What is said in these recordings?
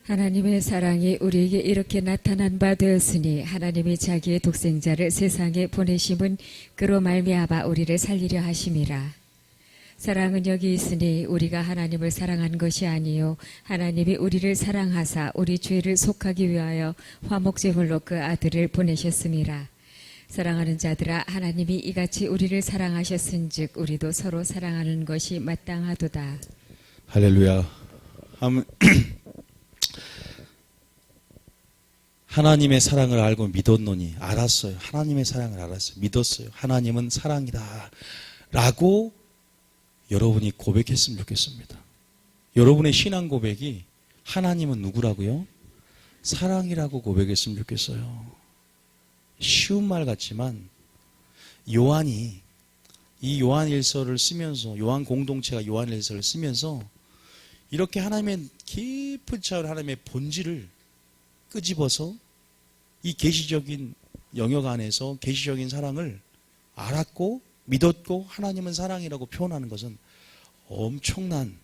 하나님의 사랑이 우리에게 이렇게 나타난 바 되었으니 하나님이 자기의 독생자를 세상에 보내심은 그로 말미암아 우리를 살리려 하심이라. 사랑은 여기 있으니 우리가 하나님을 사랑한 것이 아니요 하나님이 우리를 사랑하사 우리 죄를 속하기 위하여 화목제물로 그 아들을 보내셨음이라. 사랑하는 자들아, 하나님이 이같이 우리를 사랑하셨은즉 우리도 서로 사랑하는 것이 마땅하도다. 할렐루야. 하나님의 사랑을 알고 믿었노니, 알았어요. 하나님의 사랑을 알았어요. 믿었어요. 하나님은 사랑이다 라고 여러분이 고백했으면 좋겠습니다. 여러분의 신앙 고백이 하나님은 누구라고요? 사랑이라고 고백했으면 좋겠어요. 쉬운 말 같지만 요한이 이 요한일서를 쓰면서, 요한 공동체가 요한일서를 쓰면서 이렇게 하나님의 깊은 차원, 하나님의 본질을 끄집어서 이 계시적인 영역 안에서 계시적인 사랑을 알았고 믿었고 하나님은 사랑이라고 표현하는 것은 엄청난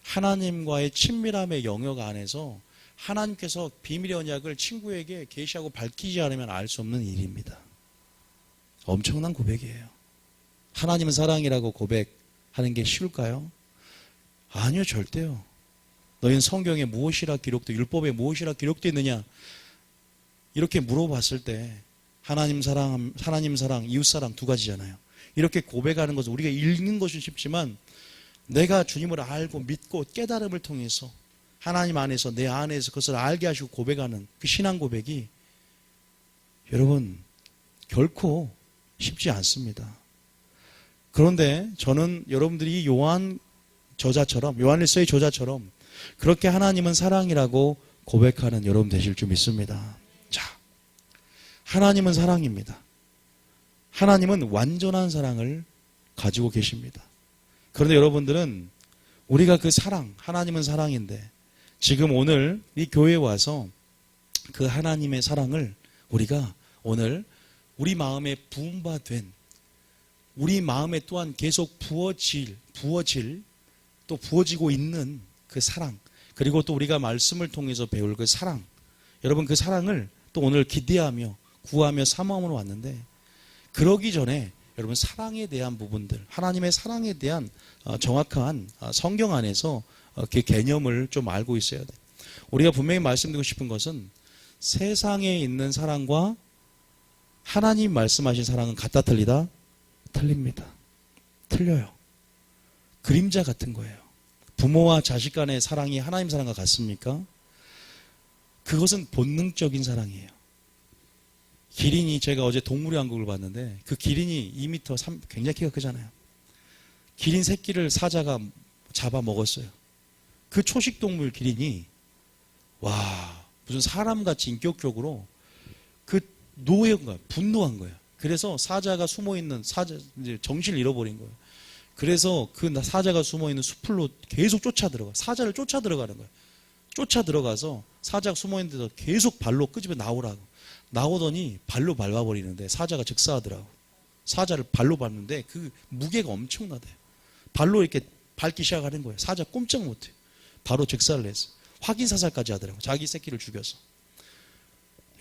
하나님과의 친밀함의 영역 안에서 하나님께서 비밀의 언약을 친구에게 계시하고 밝히지 않으면 알 수 없는 일입니다. 엄청난 고백이에요. 하나님은 사랑이라고 고백하는 게 쉬울까요? 아니요, 절대요. 너희는 성경에 무엇이라 기록되어, 율법에 무엇이라 기록되어 있느냐? 이렇게 물어봤을 때 하나님 사랑, 이웃 사랑 두 가지잖아요. 이렇게 고백하는 것은 우리가 읽는 것은 쉽지만 내가 주님을 알고 믿고 깨달음을 통해서 하나님 안에서, 내 안에서 그것을 알게 하시고 고백하는 그 신앙 고백이 여러분 결코 쉽지 않습니다. 그런데 저는 여러분들이 요한 저자처럼, 요한일서의 저자처럼 그렇게 하나님은 사랑이라고 고백하는 여러분 되실 줄 믿습니다. 자, 하나님은 사랑입니다. 하나님은 완전한 사랑을 가지고 계십니다. 그런데 여러분들은 우리가 그 사랑, 하나님은 사랑인데 지금 오늘 이 교회에 와서 그 하나님의 사랑을 우리가 오늘 우리 마음에 부음바 된, 우리 마음에 또한 계속 부어질 또 부어지고 있는 그 사랑, 그리고 또 우리가 말씀을 통해서 배울 그 사랑, 여러분 그 사랑을 또 오늘 기대하며 구하며 사모함으로 왔는데, 그러기 전에 여러분 사랑에 대한 부분들, 하나님의 사랑에 대한 정확한 성경 안에서 그 개념을 좀 알고 있어야 돼. 우리가 분명히 말씀드리고 싶은 것은 세상에 있는 사랑과 하나님 말씀하신 사랑은 같다 틀리다? 틀립니다. 틀려요. 그림자 같은 거예요. 부모와 자식 간의 사랑이 하나님 사랑과 같습니까? 그것은 본능적인 사랑이에요. 기린이, 제가 어제 동물의 왕국을 봤는데 그 기린이 2m, 굉장히 키가 크잖아요. 기린 새끼를 사자가 잡아 먹었어요. 그 초식동물 기린이 무슨 사람같이 인격적으로 그 노예한 거야. 분노한 거야. 그래서 사자가 숨어있는, 이제 정신을 잃어버린 거예요. 그래서 그 사자가 숨어있는 숲으로 계속 사자를 쫓아 들어가는 거예요. 쫓아 들어가서 사자가 숨어있는 데서 계속 발로 끄집어 나오라고. 나오더니 발로 밟아버리는데 사자가 즉사하더라고. 사자를 발로 밟는데 그 무게가 엄청나대요. 발로 이렇게 밟기 시작하는 거예요. 사자 꼼짝 못해요. 바로 즉사를 했어요. 확인사살까지 하더라고요. 자기 새끼를 죽여서.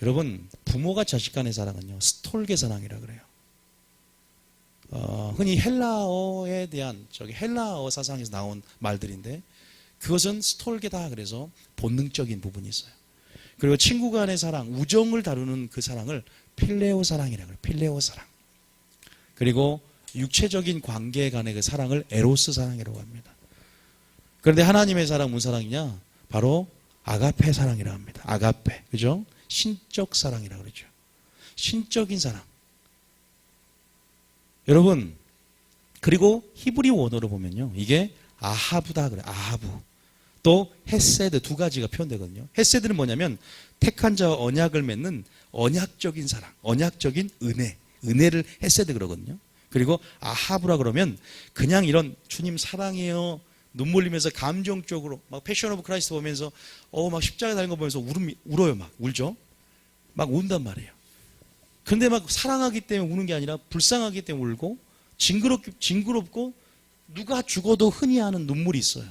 여러분, 부모가 자식 간의 사랑은요, 스톨게 사랑이라 그래요. 흔히 헬라어에 대한, 헬라어 사상에서 나온 말들인데, 그것은 스톨게다 그래서 본능적인 부분이 있어요. 그리고 친구 간의 사랑, 우정을 다루는 그 사랑을 필레오 사랑이라 그래요. 필레오 사랑. 그리고 육체적인 관계 간의 그 사랑을 에로스 사랑이라고 합니다. 그런데 하나님의 사랑 무슨 사랑이냐? 바로 아가페 사랑이라고 합니다. 아가페. 그죠? 신적 사랑이라고 그러죠. 신적인 사랑. 여러분, 그리고 히브리 원어로 보면요, 이게 아하부다 그래요. 아하부. 또 헤세드, 두 가지가 표현되거든요. 헤세드는 뭐냐면 택한 자와 언약을 맺는 언약적인 사랑, 언약적인 은혜를 헤세드 그러거든요. 그리고 아하부라 그러면 그냥 이런 주님 사랑해요, 눈물 흘리면서 감정적으로 막 패션 오브 크라이스트 보면서 막 십자가 달린 거 보면서 울어요. 막 울죠. 막 운단 말이에요. 근데 막 사랑하기 때문에 우는 게 아니라 불쌍하기 때문에 울고 징그럽고 누가 죽어도 흔히 하는 눈물이 있어요.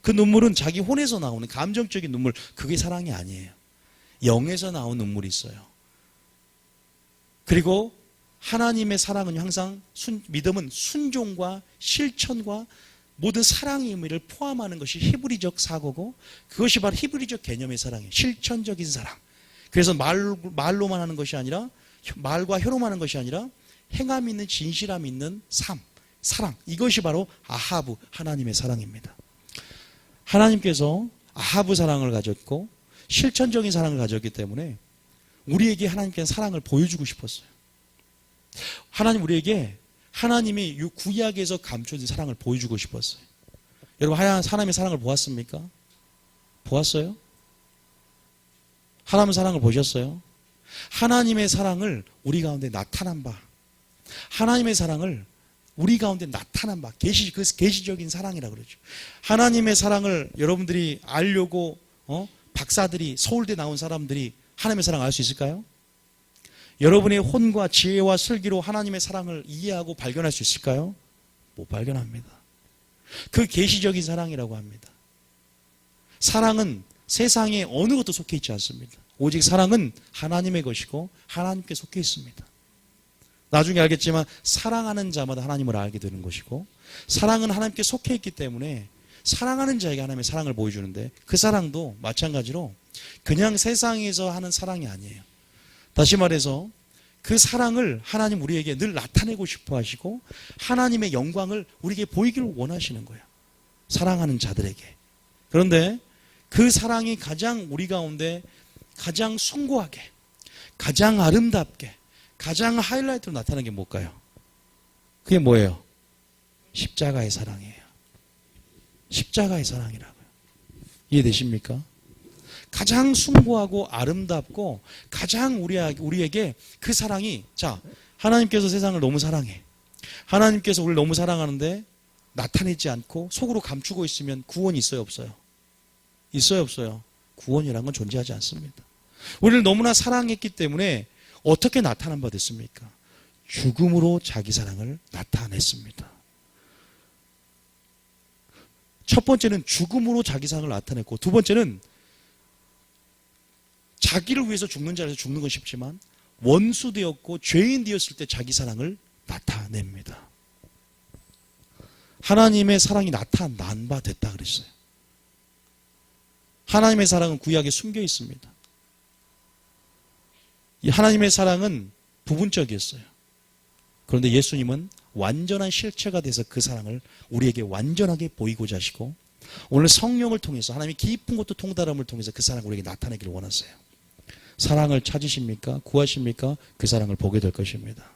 그 눈물은 자기 혼에서 나오는 감정적인 눈물, 그게 사랑이 아니에요. 영에서 나온 눈물이 있어요. 그리고 하나님의 사랑은 항상 믿음은 순종과 실천과 모든 사랑의 의미를 포함하는 것이 히브리적 사고고, 그것이 바로 히브리적 개념의 사랑이에요. 실천적인 사랑. 그래서 말로만 하는 것이 아니라, 말과 혀로만 하는 것이 아니라 행함 있는 진실함 있는 삶, 사랑. 이것이 바로 아하브 하나님의 사랑입니다. 하나님께서 아하브 사랑을 가졌고 실천적인 사랑을 가졌기 때문에 우리에게 하나님께서 사랑을 보여주고 싶었어요. 하나님 우리에게 하나님이 구약에서 감춰진 사랑을 보여주고 싶었어요. 여러분 하나님의 사랑을 보았습니까? 보았어요? 하나님의 사랑을 보셨어요? 하나님의 사랑을 우리 가운데 나타난 바, 하나님의 사랑을 우리 가운데 나타난 바, 계시적인 사랑이라고 그러죠. 하나님의 사랑을 여러분들이 알려고 박사들이, 서울대 나온 사람들이 하나님의 사랑을 알 수 있을까요? 여러분의 혼과 지혜와 슬기로 하나님의 사랑을 이해하고 발견할 수 있을까요? 못 발견합니다. 그 계시적인 사랑이라고 합니다. 사랑은 세상에 어느 것도 속해 있지 않습니다. 오직 사랑은 하나님의 것이고 하나님께 속해 있습니다. 나중에 알겠지만 사랑하는 자마다 하나님을 알게 되는 것이고, 사랑은 하나님께 속해 있기 때문에 사랑하는 자에게 하나님의 사랑을 보여주는데, 그 사랑도 마찬가지로 그냥 세상에서 하는 사랑이 아니에요. 다시 말해서 그 사랑을 하나님 우리에게 늘 나타내고 싶어 하시고 하나님의 영광을 우리에게 보이기를 원하시는 거예요. 사랑하는 자들에게. 그런데 그 사랑이 가장 우리 가운데 가장 숭고하게, 가장 아름답게, 가장 하이라이트로 나타나는 게 뭘까요? 그게 뭐예요? 십자가의 사랑이에요. 십자가의 사랑이라고요. 이해되십니까? 가장 숭고하고 아름답고 가장 우리에게 그 사랑이, 자, 하나님께서 세상을 너무 사랑해. 하나님께서 우리를 너무 사랑하는데 나타내지 않고 속으로 감추고 있으면 구원이 있어요, 없어요? 있어요, 없어요? 구원이라는 건 존재하지 않습니다. 우리를 너무나 사랑했기 때문에 어떻게 나타난 바 됐습니까? 죽음으로 자기 사랑을 나타냈습니다. 첫 번째는 죽음으로 자기 사랑을 나타냈고, 두 번째는 자기를 위해서 죽는 자리에서 죽는 건 쉽지만 원수 되었고 죄인 되었을 때 자기 사랑을 나타냅니다. 하나님의 사랑이 나타난 바 됐다 그랬어요. 하나님의 사랑은 구약에 숨겨 있습니다. 이 하나님의 사랑은 부분적이었어요. 그런데 예수님은 완전한 실체가 돼서 그 사랑을 우리에게 완전하게 보이고자 하시고, 오늘 성령을 통해서 하나님의 깊은 것도 통달함을 통해서 그 사랑을 우리에게 나타내기를 원하세요. 사랑을 찾으십니까? 구하십니까? 그 사랑을 보게 될 것입니다.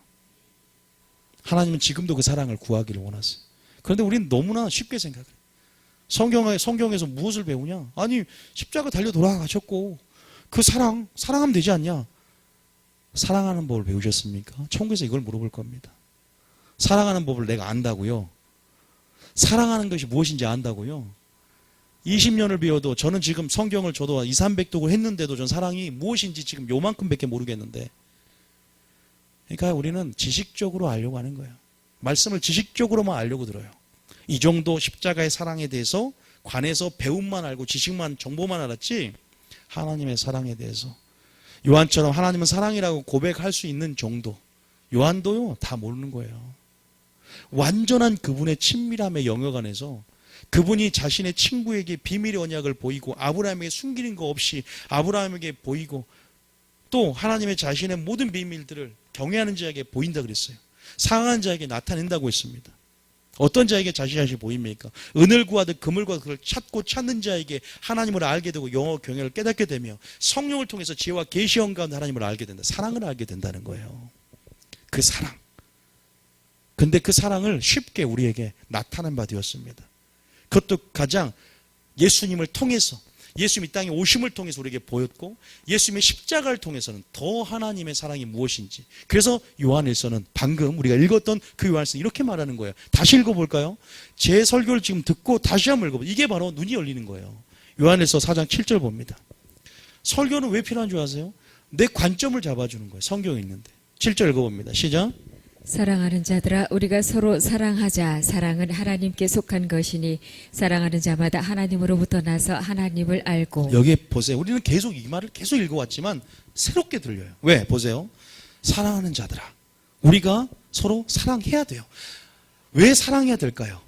하나님은 지금도 그 사랑을 구하기를 원하세요. 그런데 우리는 너무나 쉽게 생각해요. 성경에서 무엇을 배우냐? 아니, 십자가 달려 돌아가셨고 그 사랑하면 되지 않냐? 사랑하는 법을 배우셨습니까? 천국에서 이걸 물어볼 겁니다. 사랑하는 법을 내가 안다고요? 사랑하는 것이 무엇인지 안다고요? 20년을 배워도 저는 지금 성경을 저도 200~300독을 했는데도 전 사랑이 무엇인지 지금 요만큼밖에 모르겠는데, 그러니까 우리는 지식적으로 알려고 하는 거예요. 말씀을 지식적으로만 알려고 들어요. 이 정도 십자가의 사랑에 대해서 관해서 배움만 알고 지식만, 정보만 알았지 하나님의 사랑에 대해서 요한처럼 하나님은 사랑이라고 고백할 수 있는 정도, 요한도요 다 모르는 거예요. 완전한 그분의 친밀함의 영역 안에서 그분이 자신의 친구에게 비밀의 언약을 보이고 아브라함에게 숨기는 거 없이 아브라함에게 보이고, 또 하나님의 자신의 모든 비밀들을 경외하는 자에게 보인다 그랬어요. 상한 자에게 나타낸다고 했습니다. 어떤 자에게 자신이 보입니까? 은을 구하듯 금을 구하듯 그걸 찾고 찾는 자에게 하나님을 알게 되고 영어 경외를 깨닫게 되며 성령을 통해서 지혜와 계시 가운데 하나님을 알게 된다. 사랑을 알게 된다는 거예요. 그 사랑. 근데 그 사랑을 쉽게 우리에게 나타낸 바 되었습니다. 그것도 가장 예수님을 통해서, 예수님이 땅에 오심을 통해서 우리에게 보였고, 예수님의 십자가를 통해서는 더 하나님의 사랑이 무엇인지. 그래서 요한일서는 방금 우리가 읽었던 그 요한일서 이렇게 말하는 거예요. 다시 읽어볼까요? 제 설교를 지금 듣고 다시 한번 읽어볼까요? 이게 바로 눈이 열리는 거예요. 요한일서 4장 7절 봅니다. 설교는 왜 필요한 줄 아세요? 내 관점을 잡아주는 거예요. 성경에 있는데. 7절 읽어봅니다. 시작. 사랑하는 자들아 우리가 서로 사랑하자. 사랑은 하나님께 속한 것이니 사랑하는 자마다 하나님으로부터 나서 하나님을 알고. 여기 보세요. 우리는 계속 이 말을 계속 읽어왔지만 새롭게 들려요. 왜? 보세요. 사랑하는 자들아. 우리가 서로 사랑해야 돼요. 왜 사랑해야 될까요?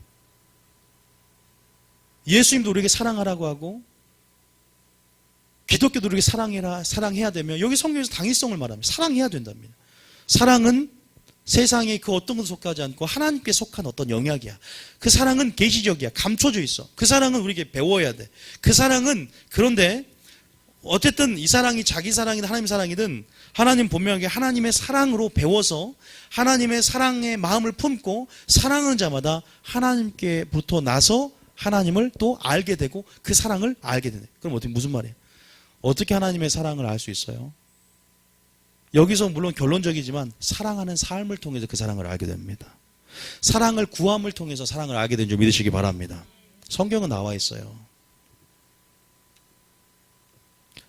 예수님도 우리에게 사랑하라고 하고 기독교도 우리에게 사랑해야 되면 여기 성경에서 당위성을 말합니다. 사랑해야 된답니다. 사랑은 세상에 그 어떤 것도 속하지 않고 하나님께 속한 어떤 영역이야. 그 사랑은 계시적이야. 감춰져 있어. 그 사랑은 우리에게 배워야 돼. 그 사랑은 그런데 어쨌든 이 사랑이 자기 사랑이든 하나님 사랑이든 하나님 분명하게 하나님의 사랑으로 배워서 하나님의 사랑의 마음을 품고 사랑하는 자마다 하나님께부터 나서 하나님을 또 알게 되고 그 사랑을 알게 되네. 그럼 어떻게 무슨 말이에요? 어떻게 하나님의 사랑을 알 수 있어요? 여기서 물론 결론적이지만 사랑하는 삶을 통해서 그 사랑을 알게 됩니다. 사랑을 구함을 통해서 사랑을 알게 된 줄 믿으시기 바랍니다. 성경은 나와 있어요.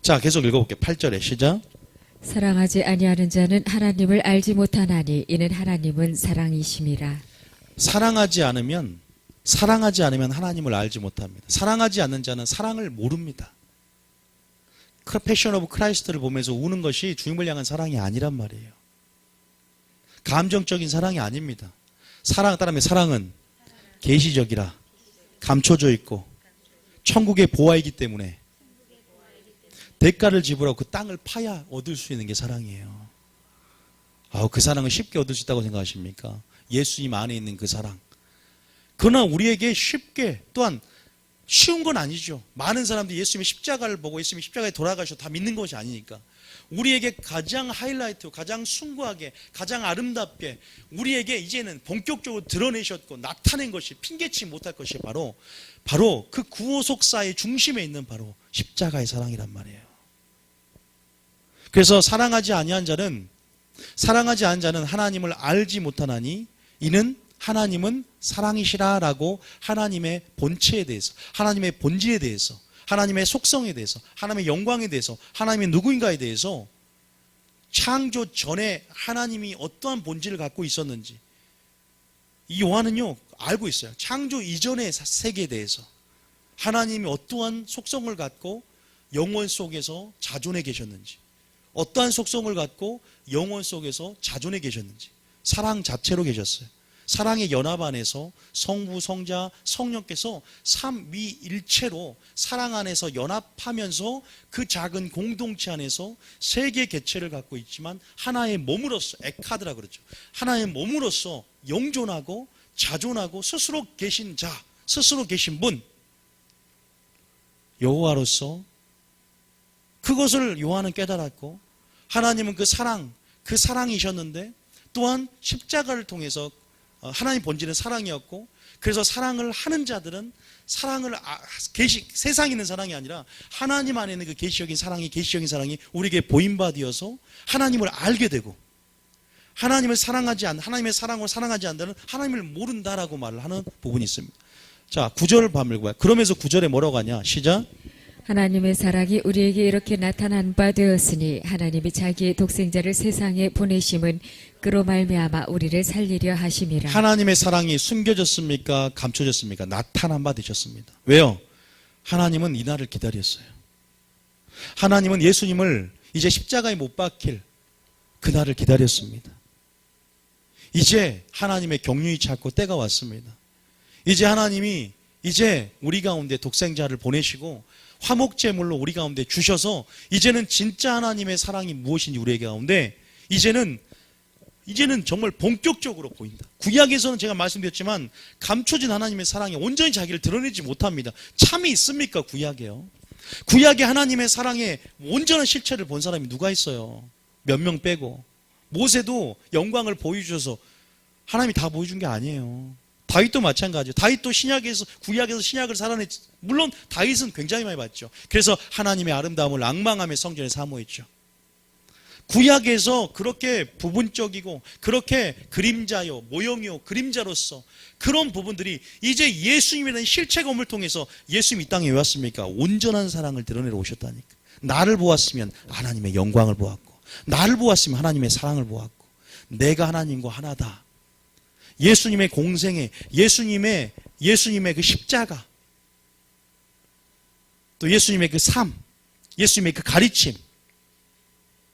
자, 계속 읽어볼게요. 8절에 시작. 사랑하지 아니하는 자는 하나님을 알지 못하나니 이는 하나님은 사랑이심이라. 사랑하지 않으면 하나님을 알지 못합니다. 사랑하지 않는 자는 사랑을 모릅니다. 패션 오브 크라이스트를 보면서 우는 것이 주님을 향한 사랑이 아니란 말이에요. 감정적인 사랑이 아닙니다. 따라하면 사랑은 계시적이라 감춰져 있고 천국의 보화이기 때문에 대가를 지불하고 그 땅을 파야 얻을 수 있는 게 사랑이에요. 그 사랑을 쉽게 얻을 수 있다고 생각하십니까? 예수님 안에 있는 그 사랑. 그러나 우리에게 쉽게 또한 쉬운 건 아니죠. 많은 사람들이 예수님의 십자가를 보고 예수님이 십자가에 돌아가셔서 다 믿는 것이 아니니까. 우리에게 가장 하이라이트, 가장 숭고하게, 가장 아름답게 우리에게 이제는 본격적으로 드러내셨고 나타낸 것이 핑계치 못할 것이 바로 그 구호속사의 중심에 있는 바로 십자가의 사랑이란 말이에요. 그래서 사랑하지 않은 자는 하나님을 알지 못하나니 이는 하나님은 사랑이시라라고 하나님의 본체에 대해서, 하나님의 본질에 대해서, 하나님의 속성에 대해서, 하나님의 영광에 대해서, 하나님의 누구인가에 대해서 창조 전에 하나님이 어떠한 본질을 갖고 있었는지 이 요한은요 알고 있어요. 창조 이전의 세계에 대해서 하나님이 어떠한 속성을 갖고 영원 속에서 자존해 계셨는지, 어떠한 속성을 갖고 영원 속에서 자존해 계셨는지, 사랑 자체로 계셨어요. 사랑의 연합 안에서 성부, 성자, 성령께서 삼위일체로 사랑 안에서 연합하면서 그 작은 공동체 안에서 세 개의 개체를 갖고 있지만 하나의 몸으로서, 에카드라 그러죠. 하나의 몸으로서 영존하고 자존하고 스스로 계신 자, 스스로 계신 분, 여호와로서 그것을 요한은 깨달았고 하나님은 그 사랑이셨는데 또한 십자가를 통해서 하나님 본질은 사랑이었고 그래서 사랑을 하는 자들은 사랑을 세상에 있는 사랑이 아니라 하나님 안에 있는 그 계시적인 사랑이 우리에게 보임받이어서 하나님을 알게 되고 하나님의 사랑을 사랑하지 않는 하나님을 모른다라고 말을 하는 부분이 있습니다. 자, 9절을 반밀고 봐요. 그러면서 9절에 뭐라고 하냐? 시작. 하나님의 사랑이 우리에게 이렇게 나타난 바 되었으니 하나님이 자기의 독생자를 세상에 보내심은 그로 말미암아 우리를 살리려 하심이라. 하나님의 사랑이 숨겨졌습니까? 감춰졌습니까? 나타난 바 되셨습니다. 왜요? 하나님은 이 날을 기다렸어요. 하나님은 예수님을 이제 십자가에 못 박힐 그 날을 기다렸습니다. 이제 하나님의 경륜이 찼고 때가 왔습니다. 이제 하나님이 이제 우리 가운데 독생자를 보내시고 화목제물로 우리 가운데 주셔서 이제는 진짜 하나님의 사랑이 무엇인지 우리 가운데 이제는 정말 본격적으로 보인다. 구약에서는 제가 말씀드렸지만 감춰진 하나님의 사랑이 온전히 자기를 드러내지 못합니다. 참이 있습니까? 구약에요. 구약의 하나님의 사랑의 온전한 실체를 본 사람이 누가 있어요? 몇 명 빼고. 모세도 영광을 보여주셔서 하나님이 다 보여준 게 아니에요. 다윗도 마찬가지예요. 다윗도 구약에서 신약을 살아냈지. 물론 다윗은 굉장히 많이 봤죠. 그래서 하나님의 아름다움을 앙망하며 성전에 사모했죠. 구약에서 그렇게 부분적이고 그렇게 그림자요, 모형이요, 그림자로서 그런 부분들이 이제 예수님이라는 실체 검을 통해서 예수님이 이 땅에 왜 왔습니까? 온전한 사랑을 드러내러 오셨다니까. 나를 보았으면 하나님의 영광을 보았고 나를 보았으면 하나님의 사랑을 보았고 내가 하나님과 하나다. 예수님의 공생애, 예수님의 그 십자가, 또 예수님의 그 삶, 예수님의 그 가르침.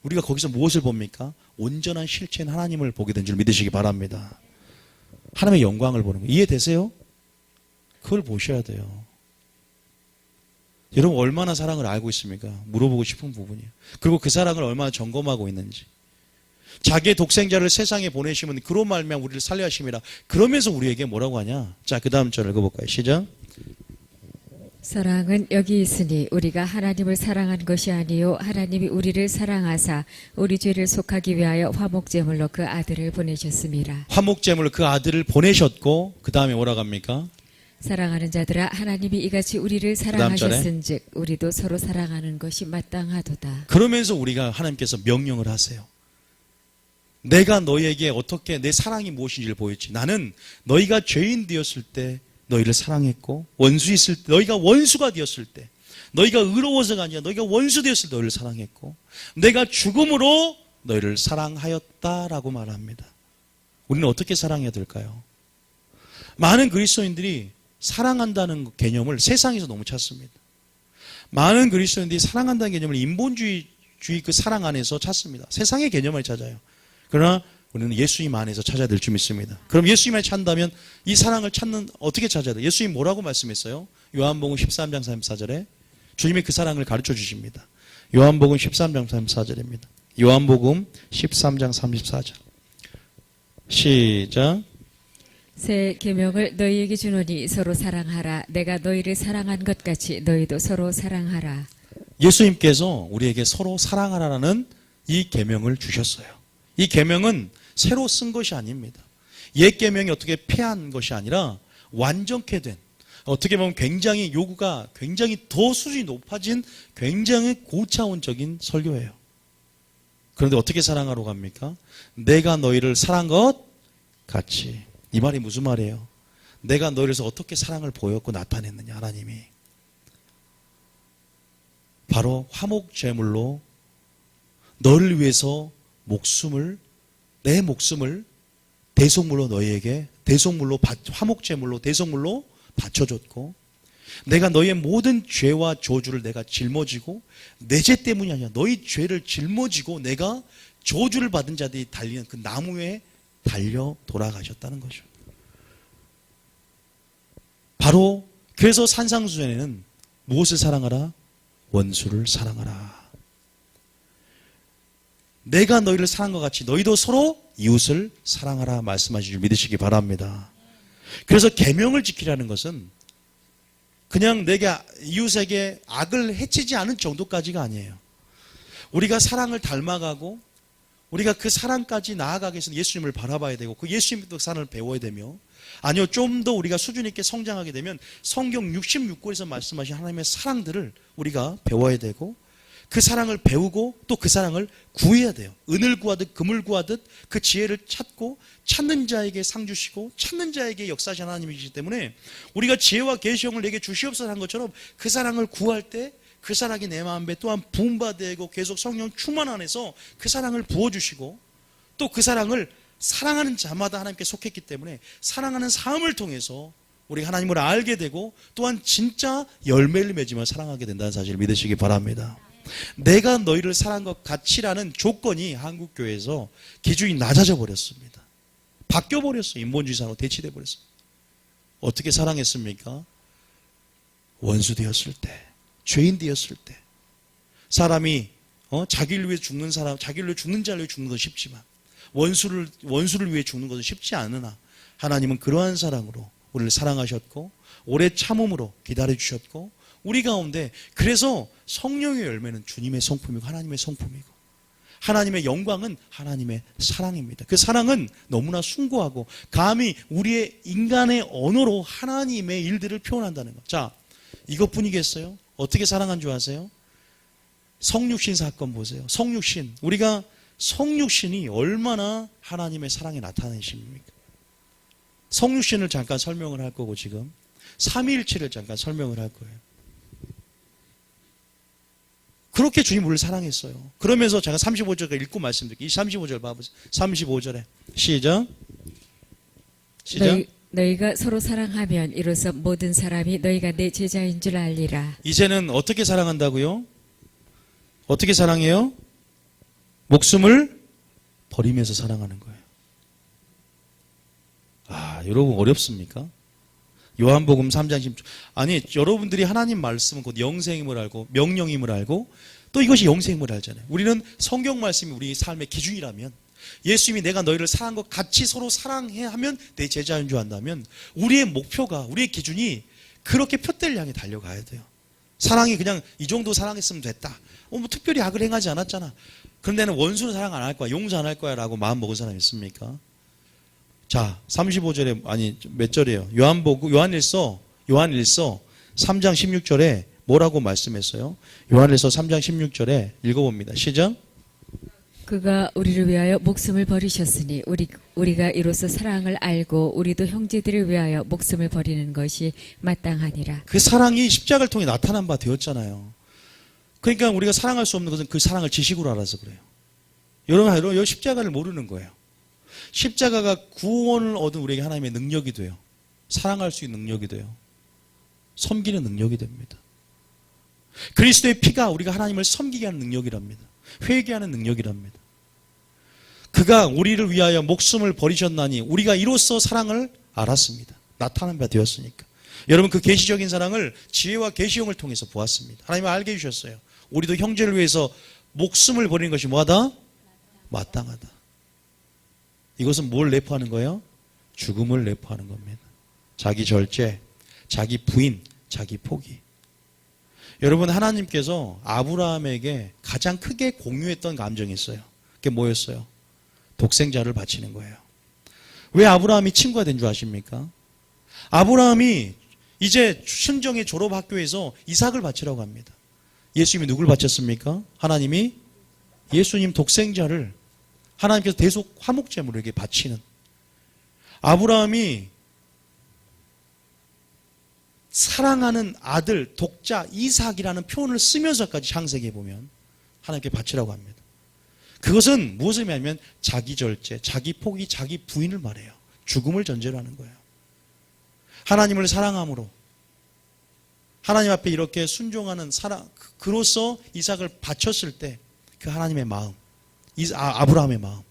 우리가 거기서 무엇을 봅니까? 온전한 실체인 하나님을 보게 된 줄 믿으시기 바랍니다. 하나님의 영광을 보는 거 이해되세요? 그걸 보셔야 돼요. 여러분 얼마나 사랑을 알고 있습니까? 물어보고 싶은 부분이에요. 그리고 그 사랑을 얼마나 점검하고 있는지. 자기의 독생자를 세상에 보내시면 그로 말미암아 우리를 살려 하심이라. 그러면서 우리에게 뭐라고 하냐? 자, 그 다음 절 읽어볼까요? 시작. 사랑은 여기 있으니 우리가 하나님을 사랑한 것이 아니요 하나님이 우리를 사랑하사 우리 죄를 속하기 위하여 화목제물로 그 아들을 보내셨습니다. 화목제물로 그 아들을 보내셨고 그 다음에 뭐라고 합니까? 사랑하는 자들아 하나님이 이같이 우리를 사랑하셨은즉 우리도 서로 사랑하는 것이 마땅하도다. 그러면서 우리가 하나님께서 명령을 하세요. 내가 너희에게 어떻게 내 사랑이 무엇인지를 보였지. 나는 너희가 죄인 되었을 때 너희를 사랑했고 원수 있을 때 너희가 원수가 되었을 때 너희가 의로워서가 아니라 너희가 원수 되었을 때 너희를 사랑했고 내가 죽음으로 너희를 사랑하였다라고 말합니다. 우리는 어떻게 사랑해야 될까요? 많은 그리스도인들이 사랑한다는 개념을 세상에서 너무 찾습니다. 많은 그리스도인들이 사랑한다는 개념을 인본주의 그 사랑 안에서 찾습니다. 세상의 개념을 찾아요. 그러나 우리는 예수님 안에서 찾아야 될 줄 믿습니다. 그럼 예수님 안에 찾는다면 이 사랑을 찾는 어떻게 찾아야 돼요? 예수님 뭐라고 말씀했어요? 요한복음 13장 34절에 주님의 그 사랑을 가르쳐 주십니다. 요한복음 13장 34절입니다. 요한복음 13장 34절 시작. 새 계명을 너희에게 주노니 서로 사랑하라. 내가 너희를 사랑한 것 같이 너희도 서로 사랑하라. 예수님께서 우리에게 서로 사랑하라는 이 계명을 주셨어요. 이 계명은 새로 쓴 것이 아닙니다. 옛 계명이 어떻게 폐한 것이 아니라 완전케 된, 어떻게 보면 굉장히 요구가 굉장히 더 수준이 높아진 굉장히 고차원적인 설교예요. 그런데 어떻게 사랑하러 갑니까? 내가 너희를 사랑한 것 같이. 이 말이 무슨 말이에요? 내가 너희를 어떻게 사랑을 보였고 나타냈느냐 하나님이. 바로 화목제물로 너를 위해서 내 목숨을 대속물로 너희에게 화목제물로 대속물로 바쳐줬고 내가 너희의 모든 죄와 저주를 내가 짊어지고 내 죄 때문이 아니라 너희 죄를 짊어지고 내가 저주를 받은 자들이 달리는 그 나무에 달려 돌아가셨다는 거죠. 바로 그래서 산상수전에는 무엇을 사랑하라? 원수를 사랑하라. 내가 너희를 사랑한 것 같이 너희도 서로 이웃을 사랑하라 말씀하신 줄 믿으시기 바랍니다. 그래서 계명을 지키라는 것은 그냥 내가 이웃에게 악을 해치지 않은 정도까지가 아니에요. 우리가 사랑을 닮아가고 우리가 그 사랑까지 나아가기 위해서 예수님을 바라봐야 되고 그 예수님의 사랑을 배워야 되며 아니요 좀 더 우리가 수준 있게 성장하게 되면 성경 66권에서 말씀하신 하나님의 사랑들을 우리가 배워야 되고 그 사랑을 배우고 또 그 사랑을 구해야 돼요. 은을 구하듯 금을 구하듯 그 지혜를 찾고 찾는 자에게 상 주시고 찾는 자에게 역사하신 하나님이시기 때문에 우리가 지혜와 계시형을 내게 주시옵소서 한 것처럼 그 사랑을 구할 때 그 사랑이 내 마음에 또한 부음받되고 계속 성령 충만 안에서 그 사랑을 부어주시고 또 그 사랑을 사랑하는 자마다 하나님께 속했기 때문에 사랑하는 삶을 통해서 우리가 하나님을 알게 되고 또한 진짜 열매를 맺으며 사랑하게 된다는 사실을 믿으시기 바랍니다. 내가 너희를 사랑한 것 같이라는 조건이 한국교회에서 기준이 낮아져 버렸습니다. 바뀌어버렸어요. 인본주의사로 대치돼 버렸어요. 어떻게 사랑했습니까? 원수 되었을 때, 죄인 되었을 때 사람이 자기를 위해 죽는 사람, 자기를 위해 죽는 자를 위해 죽는 건 쉽지만 원수를 위해 죽는 것은 쉽지 않으나 하나님은 그러한 사랑으로 우리를 사랑하셨고 오래 참음으로 기다려주셨고 우리 가운데 그래서 성령의 열매는 주님의 성품이고 하나님의 성품이고 하나님의 영광은 하나님의 사랑입니다. 그 사랑은 너무나 숭고하고 감히 우리의 인간의 언어로 하나님의 일들을 표현한다는 것. 자, 이것뿐이겠어요? 어떻게 사랑한 줄 아세요? 성육신 사건 보세요. 성육신. 우리가 성육신이 얼마나 하나님의 사랑에 나타내십니까? 성육신을 잠깐 설명을 할 거고 지금 삼위일체를 잠깐 설명을 할 거예요. 그렇게 주님 우리를 사랑했어요. 그러면서 제가 35절 읽고 말씀드릴게요. 이 35절 봐보세요. 35절에 시작. 너희가 서로 사랑하면 이로써 모든 사람이 너희가 내 제자인 줄 알리라. 이제는 어떻게 사랑한다고요? 어떻게 사랑해요? 목숨을 버리면서 사랑하는 거예요. 여러분 어렵습니까? 요한복음 3장 10절. 아니, 여러분들이 하나님 말씀은 곧 영생임을 알고 명령임을 알고 또 이것이 영생임을 알잖아요. 우리는 성경 말씀이 우리 삶의 기준이라면, 예수님이 내가 너희를 사랑한 것 같이 서로 사랑해 하면 내 제자인 줄 안다면, 우리의 목표가, 우리의 기준이 그렇게 표대를 향해 달려가야 돼요. 사랑이 그냥 이 정도 사랑했으면 됐다. 뭐 특별히 악을 행하지 않았잖아. 그런데 나는 원수는 사랑 안 할 거야, 용서 안 할 거야 라고 마음 먹은 사람이 있습니까? 자, 35절에, 아니 몇 절이에요? 요한일서 3장 16절에 뭐라고 말씀했어요? 요한일서 3장 16절에 읽어봅니다. 시작. 그가 우리를 위하여 목숨을 버리셨으니 우리가 이로써 사랑을 알고 우리도 형제들을 위하여 목숨을 버리는 것이 마땅하니라. 그 사랑이 십자가를 통해 나타난 바 되었잖아요. 그러니까 우리가 사랑할 수 없는 것은 그 사랑을 지식으로 알아서 그래요. 여러분 십자가를 모르는 거예요. 십자가가 구원을 얻은 우리에게 하나님의 능력이 돼요. 사랑할 수 있는 능력이 돼요. 섬기는 능력이 됩니다. 그리스도의 피가 우리가 하나님을 섬기게 하는 능력이랍니다. 회개하는 능력이랍니다. 그가 우리를 위하여 목숨을 버리셨나니 우리가 이로써 사랑을 알았습니다. 나타난 바 되었으니까. 여러분, 그 계시적인 사랑을 지혜와 계시형을 통해서 보았습니다. 하나님은 알게 해주셨어요. 우리도 형제를 위해서 목숨을 버리는 것이 뭐하다? 마땅하다. 이것은 뭘 내포하는 거예요? 죽음을 내포하는 겁니다. 자기 절제, 자기 부인, 자기 포기. 여러분, 하나님께서 아브라함에게 가장 크게 공유했던 감정이 있어요. 그게 뭐였어요? 독생자를 바치는 거예요. 왜 아브라함이 친구가 된 줄 아십니까? 아브라함이 이제 순정의 졸업학교에서 이삭을 바치라고 합니다. 예수님이 누굴 바쳤습니까? 하나님이 예수님 독생자를 하나님께서 대속 화목제물에게 바치는, 아브라함이 사랑하는 아들 독자 이삭이라는 표현을 쓰면서까지 창세기에 보면 하나님께 바치라고 합니다. 그것은 무엇을 의미하면 자기 절제, 자기 포기, 자기 부인을 말해요. 죽음을 전제로 하는 거예요. 하나님을 사랑함으로 하나님 앞에 이렇게 순종하는 사랑, 그로서 이삭을 바쳤을 때 그 하나님의 마음, 아브라함의 마음,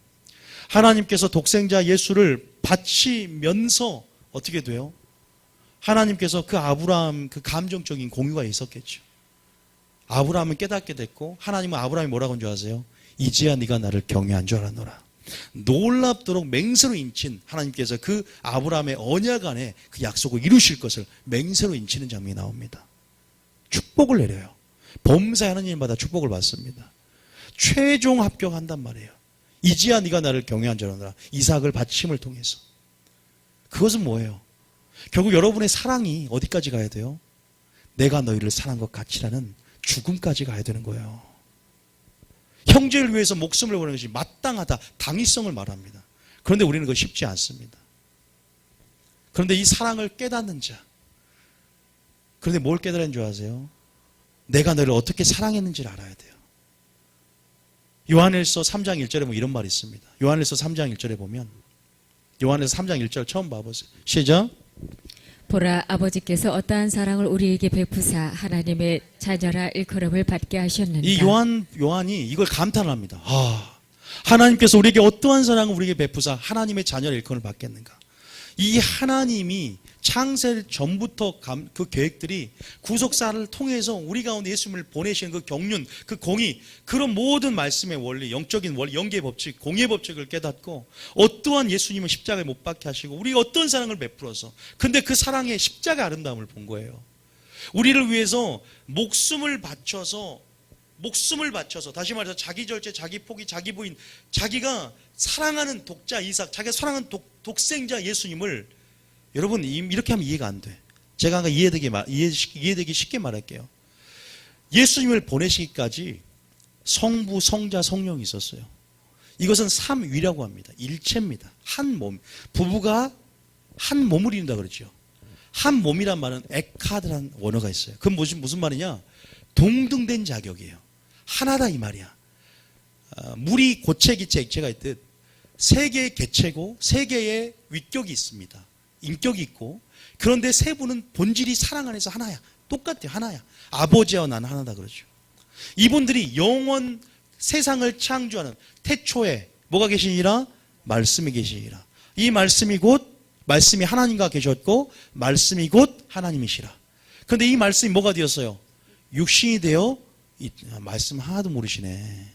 하나님께서 독생자 예수를 바치면서 어떻게 돼요? 하나님께서 그 아브라함 그 감정적인 공유가 있었겠죠. 아브라함은 깨닫게 됐고, 하나님은 아브라함이 뭐라고 한 줄 아세요? 이제야 네가 나를 경외한 줄 알았노라. 놀랍도록 맹세로 인친 하나님께서 그 아브라함의 언약 안에 그 약속을 이루실 것을 맹세로 인치는 장면이 나옵니다. 축복을 내려요. 범사의 하나님마다 축복을 받습니다. 최종 합격한단 말이에요. 이제야 네가 나를 경외한 줄 알았노라. 이삭을 바침을 통해서. 그것은 뭐예요? 결국 여러분의 사랑이 어디까지 가야 돼요? 내가 너희를 사랑한 것 같이라는 죽음까지 가야 되는 거예요. 형제를 위해서 목숨을 버리는 것이 마땅하다, 당위성을 말합니다. 그런데 우리는 그거 쉽지 않습니다. 그런데 이 사랑을 깨닫는 자, 그런데 뭘 깨달은 줄 아세요? 내가 너를 어떻게 사랑했는지를 알아야 돼요. 요한일서 3장 1절에 보면 이런 말이 있습니다. 요한일서 3장 1절에 보면, 요한일서 3장 1절 처음 봐보세요. 시작. 보라, 아버지께서 어떠한 사랑을 우리에게 베푸사 하나님의 자녀라 일컬음을 받게 하셨는가. 이 요한이 이걸 감탄합니다. 하나님께서 우리에게 어떠한 사랑을 우리에게 베푸사 하나님의 자녀라 일컬음을 받겠는가. 이 하나님이 창세 전부터 그 계획들이 구속사를 통해서 우리 가운데 예수님을 보내시는 그 경륜, 그 공의, 그런 모든 말씀의 원리, 영적인 원리, 영계의 법칙, 공의 법칙을 깨닫고 어떠한 예수님을 십자가에 못 박게 하시고 우리가 어떤 사랑을 베풀어서, 근데 그 사랑의 십자가 아름다움을 본 거예요. 우리를 위해서 목숨을 바쳐서 다시 말해서 자기 절제, 자기 포기, 자기 부인, 자기가 사랑하는 독자 이삭, 자기가 사랑하는 독생자 예수님을, 여러분 이렇게 하면 이해가 안 돼. 제가 이해되기 쉽게 말할게요. 예수님을 보내시기까지 성부, 성자, 성령이 있었어요. 이것은 삼위라고 합니다. 일체입니다. 한 몸. 부부가 한 몸을 이룬다 그러죠. 한 몸이란 말은 에카드라는 원어가 있어요. 그건 무슨 말이냐? 동등된 자격이에요. 하나다 이 말이야. 물이 고체, 기체, 액체가 있듯 세 개의 개체고 세 개의 위격이 있습니다. 인격이 있고, 그런데 세 분은 본질이 사랑 안에서 하나야. 똑같아요. 하나야. 아버지와 나는 하나다 그러죠. 이분들이 영원 세상을 창조하는 태초에 뭐가 계시니라? 말씀이 계시니라. 이 말씀이 하나님과 계셨고 말씀이 곧 하나님이시라. 그런데 이 말씀이 뭐가 되었어요? 육신이 되어 말씀 하나도 모르시네.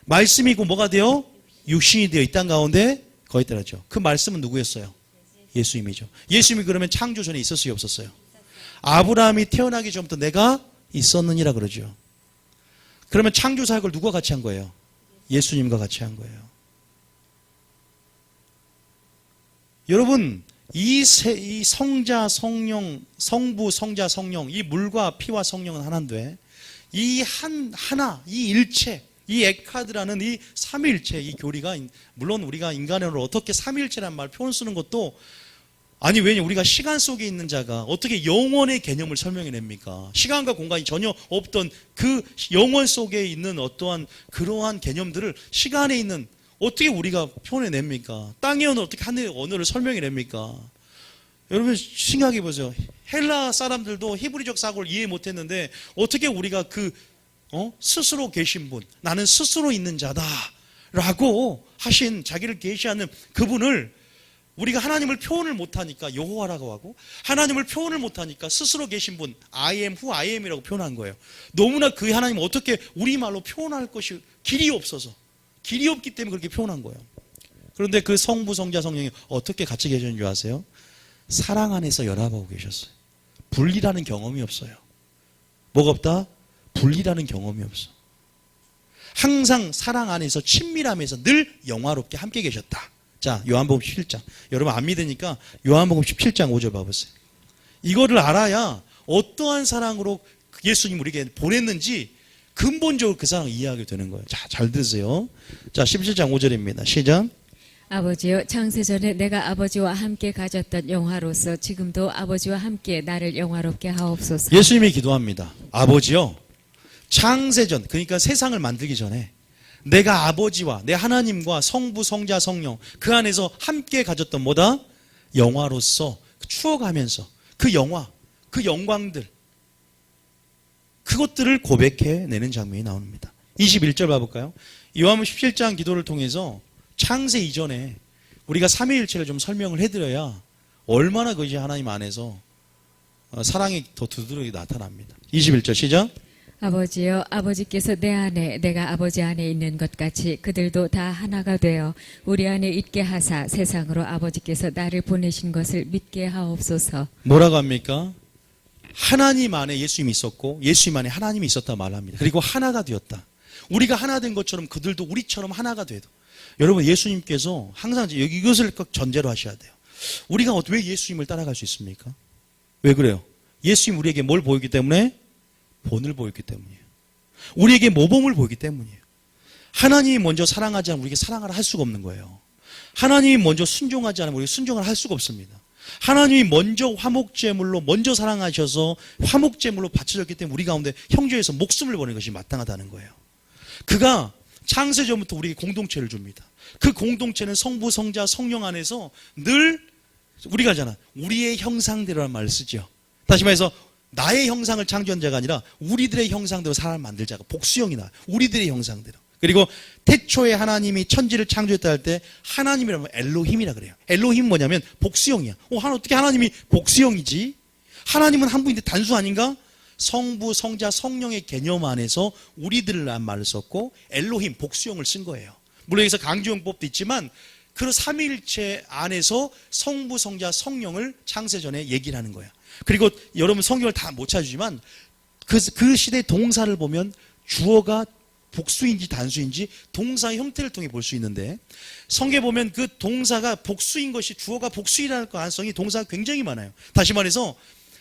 말씀이고 뭐가 되어? 육신이 되어 이 땅 가운데 거기 따라죠. 그 말씀은 누구였어요? 예수님이죠. 예수님이 그러면 창조 전에 있었어요, 없었어요? 아브라함이 태어나기 전부터 내가 있었느니라 그러죠. 그러면 창조 사역을 누가 같이 한 거예요? 예수님과 같이 한 거예요. 여러분, 이 성자, 성령, 성부, 성자, 성령, 이 물과 피와 성령은 하나인데, 이 하나, 이 일체, 이 에카드라는 이 삼위일체, 이 교리가, 물론 우리가 인간으로 어떻게 삼위일체라는 말 표현 쓰는 것도, 아니, 왜냐, 우리가 시간 속에 있는 자가 어떻게 영원의 개념을 설명해냅니까? 시간과 공간이 전혀 없던 그 영원 속에 있는 어떠한 그러한 개념들을 시간에 있는 어떻게 우리가 표현해냅니까? 땅의 언어 어떻게 하늘의 언어를 설명해냅니까? 여러분 생각해 보세요. 헬라 사람들도 히브리적 사고를 이해 못했는데 어떻게 우리가 스스로 계신 분, 나는 스스로 있는 자다라고 하신 자기를 계시하는 그분을 우리가 하나님을 표현을 못하니까 여호와라고 하고, 하나님을 표현을 못하니까 스스로 계신 분 I am who I am이라고 표현한 거예요. 너무나 그 하나님을 어떻게 우리말로 표현할 것이 길이 없어서, 길이 없기 때문에 그렇게 표현한 거예요. 그런데 그 성부, 성자, 성령이 어떻게 같이 계셨는 줄 아세요? 사랑 안에서 연합하고 계셨어요. 분리라는 경험이 없어요. 뭐가 없다? 분리라는 경험이 없어. 항상 사랑 안에서 친밀함에서 늘 영화롭게 함께 계셨다. 자, 요한복음 17장. 여러분 안 믿으니까 요한복음 17장 5절 봐보세요. 이거를 알아야 어떠한 사랑으로 예수님 우리에게 보냈는지 근본적으로 그 사랑을 이해하게 되는 거예요. 자, 잘 들으세요. 자, 17장 5절입니다. 시작. 아버지여, 창세전에 내가 아버지와 함께 가졌던 영화로서 지금도 아버지와 함께 나를 영화롭게 하옵소서. 예수님이 기도합니다. 아버지여, 창세전, 그러니까 세상을 만들기 전에 내가 아버지와 내 하나님과 성부, 성자, 성령 그 안에서 함께 가졌던 뭐다? 영화로서 추억하면서 그 영화, 그 영광들, 그것들을 고백해내는 장면이 나옵니다. 21절 봐볼까요? 요한복음 17장 기도를 통해서 창세 이전에 우리가 삼위일체를 좀 설명을 해드려야 얼마나 그것이 하나님 안에서 사랑이 더 두드러지게 나타납니다. 21절 시작. 아버지여, 아버지께서 내 안에 내가 아버지 안에 있는 것 같이 그들도 다 하나가 되어 우리 안에 있게 하사 세상으로 아버지께서 나를 보내신 것을 믿게 하옵소서. 뭐라고 합니까? 하나님 안에 예수님이 있었고 예수님 안에 하나님이 있었다 말합니다. 그리고 하나가 되었다. 우리가 하나 된 것처럼 그들도 우리처럼 하나가 돼도, 여러분 예수님께서 항상 이것을 꼭 전제로 하셔야 돼요. 우리가 왜 예수님을 따라갈 수 있습니까? 왜 그래요? 예수님 우리에게 뭘 보이기 때문에? 본을 보였기 때문이에요. 우리에게 모범을 보이기 때문이에요. 하나님이 먼저 사랑하지 않으면 우리에게 사랑을 할 수가 없는 거예요. 하나님이 먼저 순종하지 않으면 우리가 순종을 할 수가 없습니다. 하나님이 먼저 화목제물로 먼저 사랑하셔서 화목제물로 바쳐졌기 때문에 우리 가운데 형제에서 목숨을 버리는 것이 마땅하다는 거예요. 그가 창세전부터 우리에게 공동체를 줍니다. 그 공동체는 성부, 성자, 성령 안에서 늘 우리가 하잖아. 우리의 형상대로라는 말을 쓰죠. 다시 말해서 나의 형상을 창조한 자가 아니라 우리들의 형상대로 사람을 만들 자가 복수형이다. 우리들의 형상대로. 그리고 태초에 하나님이 천지를 창조했다 할 때 하나님이라면 엘로힘이라 그래요. 엘로힘 뭐냐면 복수형이야. 어떻게 하나님이 복수형이지? 하나님은 한 분인데 단수 아닌가? 성부, 성자, 성령의 개념 안에서 우리들이라는 말을 썼고 엘로힘, 복수형을 쓴 거예요. 물론 여기서 강조형법도 있지만 그 삼위일체 안에서 성부, 성자, 성령을 창세전에 얘기를 하는 거예요. 그리고 여러분 성경을 다 못 찾으지만 그 시대 동사를 보면 주어가 복수인지 단수인지 동사의 형태를 통해 볼 수 있는데, 성경에 보면 그 동사가 복수인 것이 주어가 복수이라는 가능성이 동사가 굉장히 많아요. 다시 말해서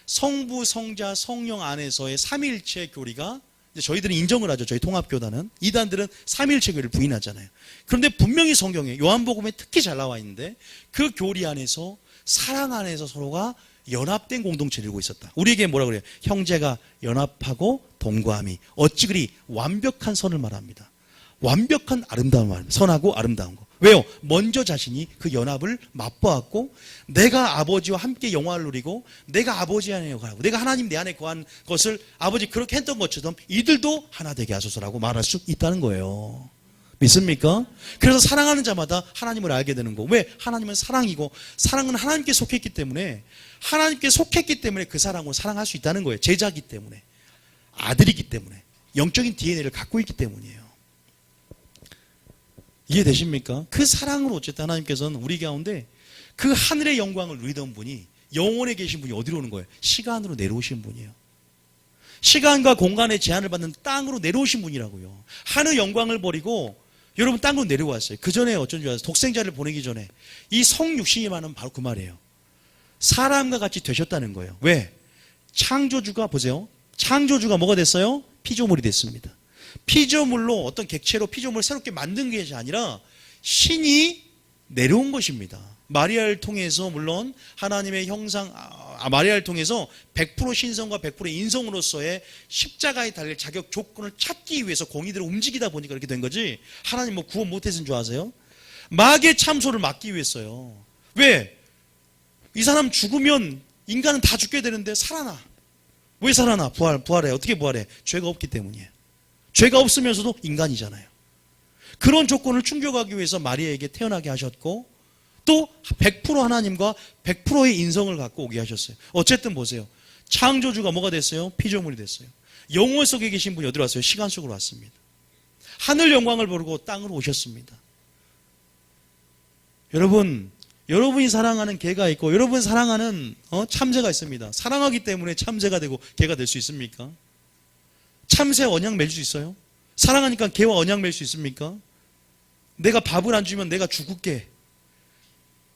성부, 성자, 성령 안에서의 삼위일체 교리가 저희들은 인정을 하죠. 저희 통합교단은. 이단들은 삼위일체 교리를 부인하잖아요. 그런데 분명히 성경에 요한복음에 특히 잘 나와 있는데 그 교리 안에서 사랑 안에서 서로가 연합된 공동체를 이루고 있었다. 우리에게 뭐라 그래요? 형제가 연합하고 동거함이 어찌 그리 완벽한 선을 말합니다. 완벽한 아름다움을 말합니다. 선하고 아름다운 거. 왜요? 먼저 자신이 그 연합을 맛보았고 내가 아버지와 함께 영화를 누리고 내가 아버지 안에 거하고 내가 하나님 내 안에 거한 것을 아버지 그렇게 했던 것처럼 이들도 하나 되게 하소서라고 말할 수 있다는 거예요. 믿습니까? 그래서 사랑하는 자마다 하나님을 알게 되는 거. 왜? 하나님은 사랑이고 사랑은 하나님께 속했기 때문에 하나님께 속했기 때문에 그 사랑을 사랑할 수 있다는 거예요. 제자이기 때문에 아들이기 때문에 영적인 DNA를 갖고 있기 때문이에요. 이해되십니까? 그 사랑으로 어쨌든 하나님께서는 우리 가운데 그 하늘의 영광을 누리던 분이 영원에 계신 분이 어디로 오는 거예요? 시간으로 내려오신 분이에요. 시간과 공간의 제한을 받는 땅으로 내려오신 분이라고요. 하늘 영광을 버리고 여러분 땅으로 내려왔어요. 그 전에 어쩐 줄 아세요? 독생자를 보내기 전에 이 성육신이 말하는 바로 그 말이에요. 사람과 같이 되셨다는 거예요. 왜? 창조주가 보세요. 창조주가 뭐가 됐어요? 피조물이 됐습니다. 피조물로 어떤 객체로 피조물을 새롭게 만든 것이 아니라 신이 내려온 것입니다. 마리아를 통해서 물론 하나님의 형상, 마리아를 통해서 100% 신성과 100% 인성으로서의 십자가에 달릴 자격 조건을 찾기 위해서 공의대로 움직이다 보니까 그렇게 된 거지 하나님 뭐 구원 못했은 줄 아세요? 마귀의 참소를 막기 위해서요. 왜? 이 사람 죽으면 인간은 다 죽게 되는데 살아나. 왜 살아나? 부활해. 어떻게 부활해? 죄가 없기 때문이에요. 죄가 없으면서도 인간이잖아요. 그런 조건을 충족하기 위해서 마리아에게 태어나게 하셨고 또 100% 하나님과 100%의 인성을 갖고 오게 하셨어요. 어쨌든 보세요. 창조주가 뭐가 됐어요? 피조물이 됐어요. 영원 속에 계신 분이 어디로 왔어요? 시간 속으로 왔습니다. 하늘 영광을 모르고 땅으로 오셨습니다. 여러분이 사랑하는 개가 있고 여러분 사랑하는 참새가 있습니다. 사랑하기 때문에 참새가 되고 개가 될 수 있습니까? 참새 언약 맺을 수 있어요? 사랑하니까 개와 언약 맺을 수 있습니까? 내가 밥을 안 주면 내가 죽을게.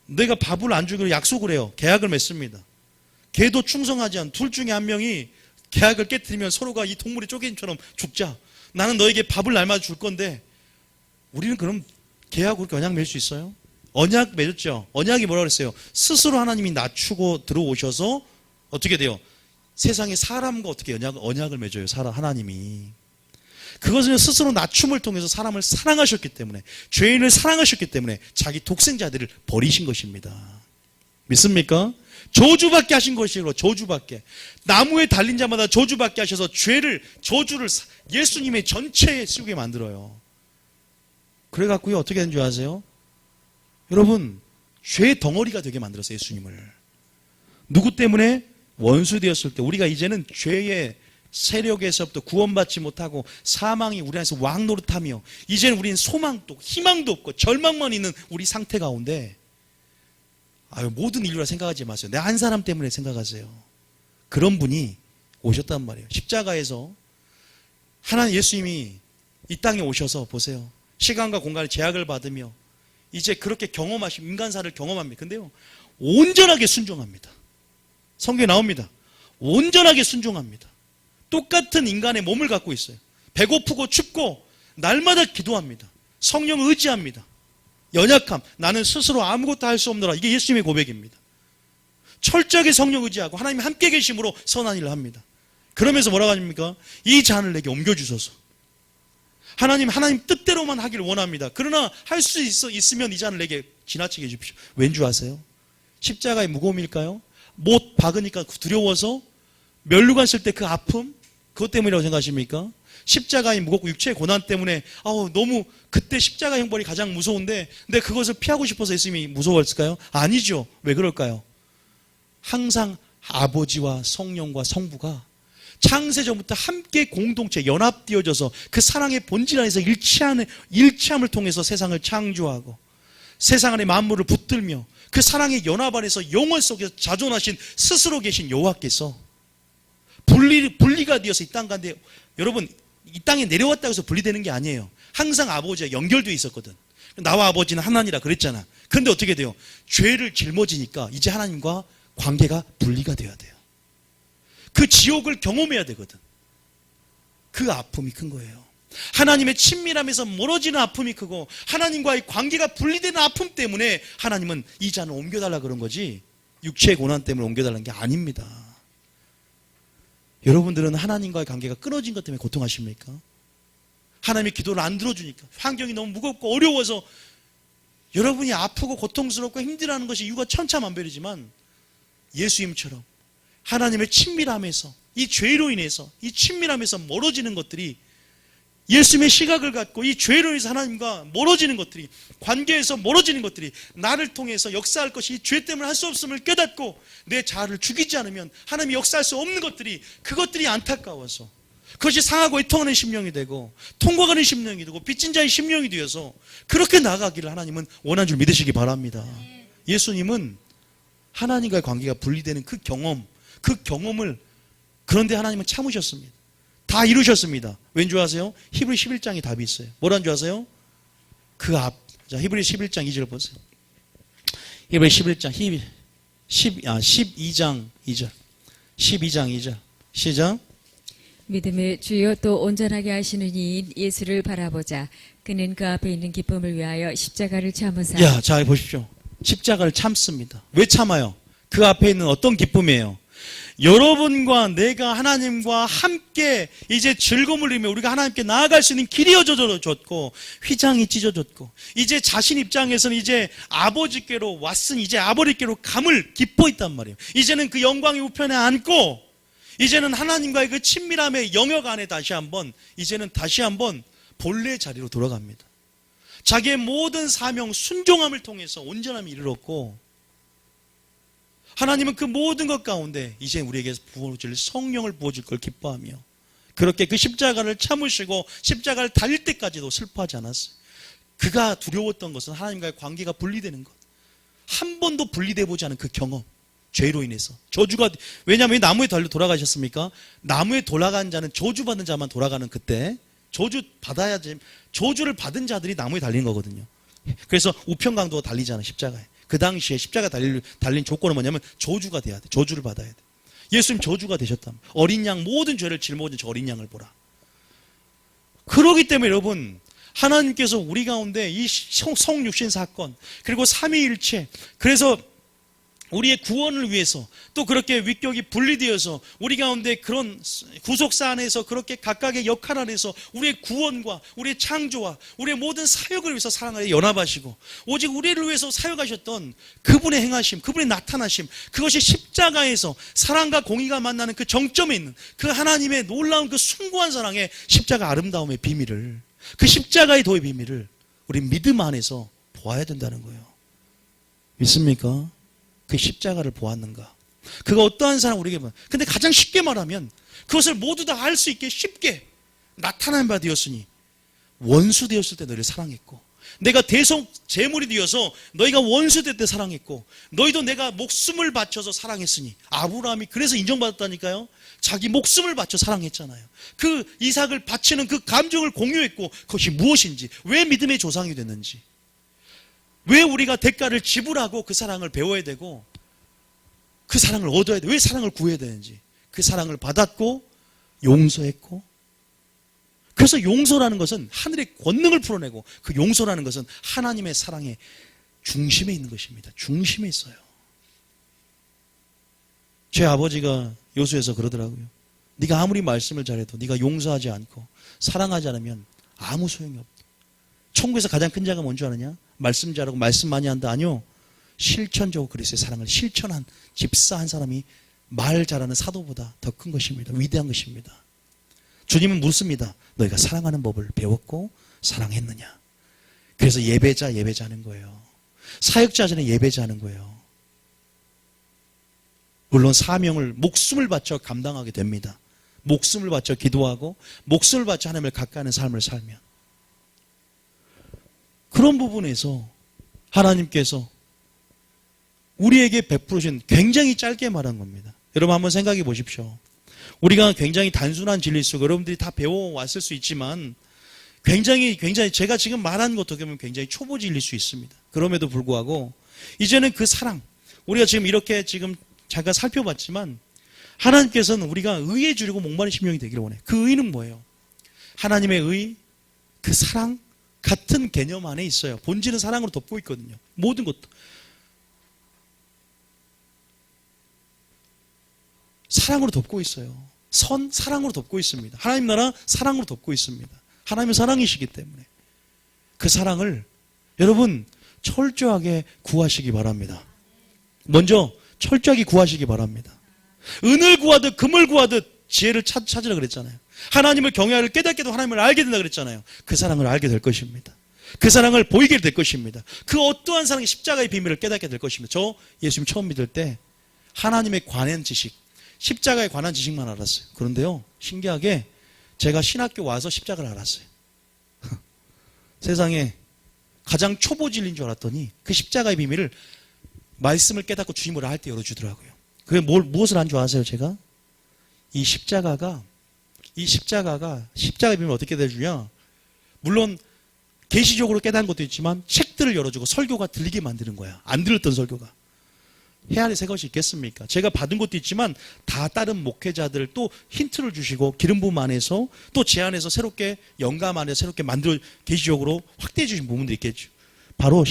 내가 밥을 안 주기로 약속을 해요. 계약을 맺습니다. 개도 충성하지 않은 둘 중에 한 명이 계약을 깨뜨리면 서로가 이 동물의 쪼개짐처럼 죽자. 나는 너에게 밥을 날마다 줄 건데 우리는 그럼 계약으로 언약 맺을 수 있어요? 언약 맺었죠. 언약이 뭐라고 그랬어요? 스스로 하나님이 낮추고 들어오셔서 어떻게 돼요? 세상에 사람과 어떻게 언약을 맺어요? 하나님이. 그것은 스스로 낮춤을 통해서 사람을 사랑하셨기 때문에 죄인을 사랑하셨기 때문에 자기 독생자들을 버리신 것입니다. 믿습니까? 저주받게 하신 것이고 저주받게. 나무에 달린 자마다 저주받게 하셔서 저주를 예수님의 전체에 씌우게 만들어요. 그래갖고요 어떻게 된 줄 아세요? 여러분 죄 덩어리가 되게 만들었어요. 예수님을. 누구 때문에? 원수 되었을 때 우리가 이제는 죄의 세력에서부터 구원받지 못하고 사망이 우리 안에서 왕노릇하며 이제는 우리는 소망도 희망도 없고 절망만 있는 우리 상태 가운데 모든 인류라 생각하지 마세요. 내 한 사람 때문에 생각하세요. 그런 분이 오셨단 말이에요. 십자가에서 하나님 예수님이 이 땅에 오셔서 보세요. 시간과 공간의 제약을 받으며 이제 그렇게 경험하신 인간사를 경험합니다. 근데요 온전하게 순종합니다. 성경에 나옵니다. 온전하게 순종합니다. 똑같은 인간의 몸을 갖고 있어요. 배고프고 춥고 날마다 기도합니다. 성령을 의지합니다. 연약함, 나는 스스로 아무것도 할 수 없노라. 이게 예수님의 고백입니다. 철저하게 성령 의지하고 하나님이 함께 계심으로 선한 일을 합니다. 그러면서 뭐라고 합니까? 이 잔을 내게 옮겨주소서. 하나님 뜻대로만 하기를 원합니다. 그러나 할 수 있으면 이 잔을 내게 지나치게 해주십시오. 왠 줄 아세요? 십자가의 무거움일까요? 못 박으니까 두려워서 면류관 쓸 때 그 아픔 그것 때문이라고 생각하십니까? 십자가의 무겁고 육체의 고난 때문에 너무 그때 십자가 형벌이 가장 무서운데 근데 그것을 피하고 싶어서 예수님이 무서웠을까요? 아니죠. 왜 그럴까요? 항상 아버지와 성령과 성부가 창세전부터 함께 공동체 연합되어져서 그 사랑의 본질 안에서 일치함을 통해서 세상을 창조하고 세상 안에 만물을 붙들며 그 사랑의 연합 안에서 영원 속에서 자존하신 스스로 계신 여호와께서 분리가 되어서 이 땅 가운데 여러분 이 땅에 내려왔다고 해서 분리되는 게 아니에요. 항상 아버지와 연결되어 있었거든. 나와 아버지는 하나니라 그랬잖아. 그런데 어떻게 돼요? 죄를 짊어지니까 이제 하나님과 관계가 분리가 돼야 돼요. 그 지옥을 경험해야 되거든. 그 아픔이 큰 거예요. 하나님의 친밀함에서 멀어지는 아픔이 크고 하나님과의 관계가 분리되는 아픔 때문에 하나님은 이 잔을 옮겨달라 그런 거지 육체의 고난 때문에 옮겨달라는 게 아닙니다. 여러분들은 하나님과의 관계가 끊어진 것 때문에 고통하십니까? 하나님의 기도를 안 들어주니까, 환경이 너무 무겁고 어려워서 여러분이 아프고 고통스럽고 힘들어하는 것이 이유가 천차만별이지만, 예수님처럼 하나님의 친밀함에서, 이 죄로 인해서, 이 친밀함에서 멀어지는 것들이, 예수님의 시각을 갖고 이 죄로 인해서 하나님과 멀어지는 것들이, 관계에서 멀어지는 것들이 나를 통해서 역사할 것이 이 죄 때문에 할 수 없음을 깨닫고 내 자아를 죽이지 않으면 하나님이 역사할 수 없는 것들이, 그것들이 안타까워서 그것이 상하고 애통하는 심령이 되고 통곡하는 심령이 되고 빚진 자의 심령이 되어서 그렇게 나아가기를 하나님은 원하는 줄 믿으시기 바랍니다. 예수님은 하나님과의 관계가 분리되는 그 경험을, 그런데 하나님은 참으셨습니다. 다 이루셨습니다. 왠 줄 아세요? 히브리 11장에 답이 있어요. 뭐라는 줄 아세요? 그 앞. 자, 히브리 11장 2절 보세요. 히브리 11장 12장 2절. 12장 2절. 시작. 믿음의 주요 또 온전하게 하시는 이인 예수를 바라보자. 그는 그 앞에 있는 기쁨을 위하여 십자가를 참으사. 야, 자, 보십시오. 십자가를 참습니다. 왜 참아요? 그 앞에 있는 어떤 기쁨이에요? 여러분과 내가 하나님과 함께 이제 즐거움을 누리며 우리가 하나님께 나아갈 수 있는 길이 져졌고 휘장이 찢어졌고 이제 자신 입장에서는 이제 아버지께로 왔으니 이제 아버지께로 감을 기뻐 있단 말이에요. 이제는 그 영광의 우편에 앉고 이제는 하나님과의 그 친밀함의 영역 안에 다시 한번 본래 자리로 돌아갑니다. 자기의 모든 사명 순종함을 통해서 온전함이 이르렀고, 하나님은 그 모든 것 가운데 이제 우리에게 부어줄 성령을 부어줄 걸 기뻐하며 그렇게 그 십자가를 참으시고 십자가를 달릴 때까지도 슬퍼하지 않았어요. 그가 두려웠던 것은 하나님과의 관계가 분리되는 것, 한 번도 분리돼 보지 않은 그 경험, 죄로 인해서 저주가, 왜냐하면 나무에 달려 돌아가셨습니까? 나무에 돌아간 자는 저주받은 자만 돌아가는, 그때 저주를 받은 자들이 나무에 달린 거거든요. 그래서 우편강도가 달리잖아요, 십자가에. 그 당시에 십자가 달린 조건은 뭐냐면 저주가 돼야 돼. 저주를 받아야 돼. 예수님 저주가 되셨다. 어린 양, 모든 죄를 짊어진 저 어린 양을 보라. 그러기 때문에 여러분, 하나님께서 우리 가운데 이 성육신 사건, 그리고 삼위일체, 그래서 우리의 구원을 위해서 또 그렇게 위격이 분리되어서 우리 가운데 그런 구속사 안에서 그렇게 각각의 역할 안에서 우리의 구원과 우리의 창조와 우리의 모든 사역을 위해서 사랑하여 연합하시고 오직 우리를 위해서 사역하셨던 그분의 행하심, 그분의 나타나심, 그것이 십자가에서 사랑과 공의가 만나는 그 정점에 있는 그 하나님의 놀라운 그 숭고한 사랑의 십자가 아름다움의 비밀을, 그 십자가의 도의 비밀을 우리 믿음 안에서 보아야 된다는 거예요. 믿습니까? 그 십자가를 보았는가? 그가 어떠한 사람 우리에게 말. 근데 가장 쉽게 말하면 그것을 모두 다 알 수 있게 쉽게 나타난 바 되었으니 원수 되었을 때 너희를 사랑했고, 내가 대속 제물이 되어서 너희가 원수 될 때 사랑했고, 너희도 내가 목숨을 바쳐서 사랑했으니. 아브라함이 그래서 인정받았다니까요. 자기 목숨을 바쳐 사랑했잖아요. 그 이삭을 바치는 그 감정을 공유했고, 그것이 무엇인지, 왜 믿음의 조상이 됐는지, 왜 우리가 대가를 지불하고 그 사랑을 배워야 되고 그 사랑을 얻어야 돼, 왜 사랑을 구해야 되는지, 그 사랑을 받았고 용서했고, 그래서 용서라는 것은 하늘의 권능을 풀어내고 그 용서라는 것은 하나님의 사랑의 중심에 있는 것입니다. 중심에 있어요. 제 아버지가 요수에서 그러더라고요. 네가 아무리 말씀을 잘해도 네가 용서하지 않고 사랑하지 않으면 아무 소용이 없다. 천국에서 가장 큰 자가 뭔 줄 아느냐? 말씀 잘하고 말씀 많이 한다. 아니요, 실천적으로 그리스도의 사랑을 실천한 집사한 사람이 말 잘하는 사도보다 더 큰 것입니다. 위대한 것입니다. 주님은 묻습니다. 너희가 사랑하는 법을 배웠고 사랑했느냐? 그래서 예배자는 거예요. 사역자 전에 예배자는 거예요. 물론 사명을 목숨을 바쳐 감당하게 됩니다. 목숨을 바쳐 기도하고 목숨을 바쳐 하나님을 가까이 하는 삶을 살면, 그런 부분에서 하나님께서 우리에게 베풀으신, 굉장히 짧게 말한 겁니다. 여러분 한번 생각해 보십시오. 우리가 굉장히 단순한 진리 속 여러분들이 다 배워왔을 수 있지만 굉장히 제가 지금 말하는 것도 보면 굉장히 초보 진리일 수 있습니다. 그럼에도 불구하고 이제는 그 사랑, 우리가 지금 이렇게 지금 잠깐 살펴봤지만 하나님께서는 우리가 의에 주려고 목마른 심령이 되기를 원해요. 그 의는 뭐예요? 하나님의 의, 그 사랑 같은 개념 안에 있어요. 본질은 사랑으로 덮고 있거든요. 모든 것도. 사랑으로 돕고 있어요. 사랑으로 돕고 있습니다. 하나님 나라 사랑으로 돕고 있습니다. 하나님은 사랑이시기 때문에 그 사랑을 여러분 철저하게 구하시기 바랍니다. 먼저 철저하게 구하시기 바랍니다. 은을 구하듯 금을 구하듯 지혜를 찾으라 그랬잖아요. 하나님을 경외하를 깨닫게도 하나님을 알게 된다 그랬잖아요. 그 사랑을 알게 될 것입니다. 그 사랑을 보이게 될 것입니다. 그 어떠한 사랑의 십자가의 비밀을 깨닫게 될 것입니다. 저 예수님 처음 믿을 때 하나님에 관한 지식, 십자가에 관한 지식만 알았어요. 그런데요, 신기하게 제가 신학교 와서 십자가를 알았어요. 세상에 가장 초보 진리인 줄 알았더니 그 십자가의 비밀을 말씀을 깨닫고 주님으로 할 때 열어주더라고요. 그게 무엇을 한 줄 아세요, 제가? 이 십자가의 비밀을 어떻게 대주냐? 물론 계시적으로 깨닫는 것도 있지만 책들을 열어주고 설교가 들리게 만드는 거야. 안 들었던 설교가. 헤아리 새 것이 있겠습니까? 제가 받은 것도 있지만 다 다른 목회자들 또 힌트를 주시고 기름 부음 안에서 또 제 안에서 새롭게 영감 안에서 새롭게 만들어 계시적으로 확대해 주신 부분도 있겠죠. 바로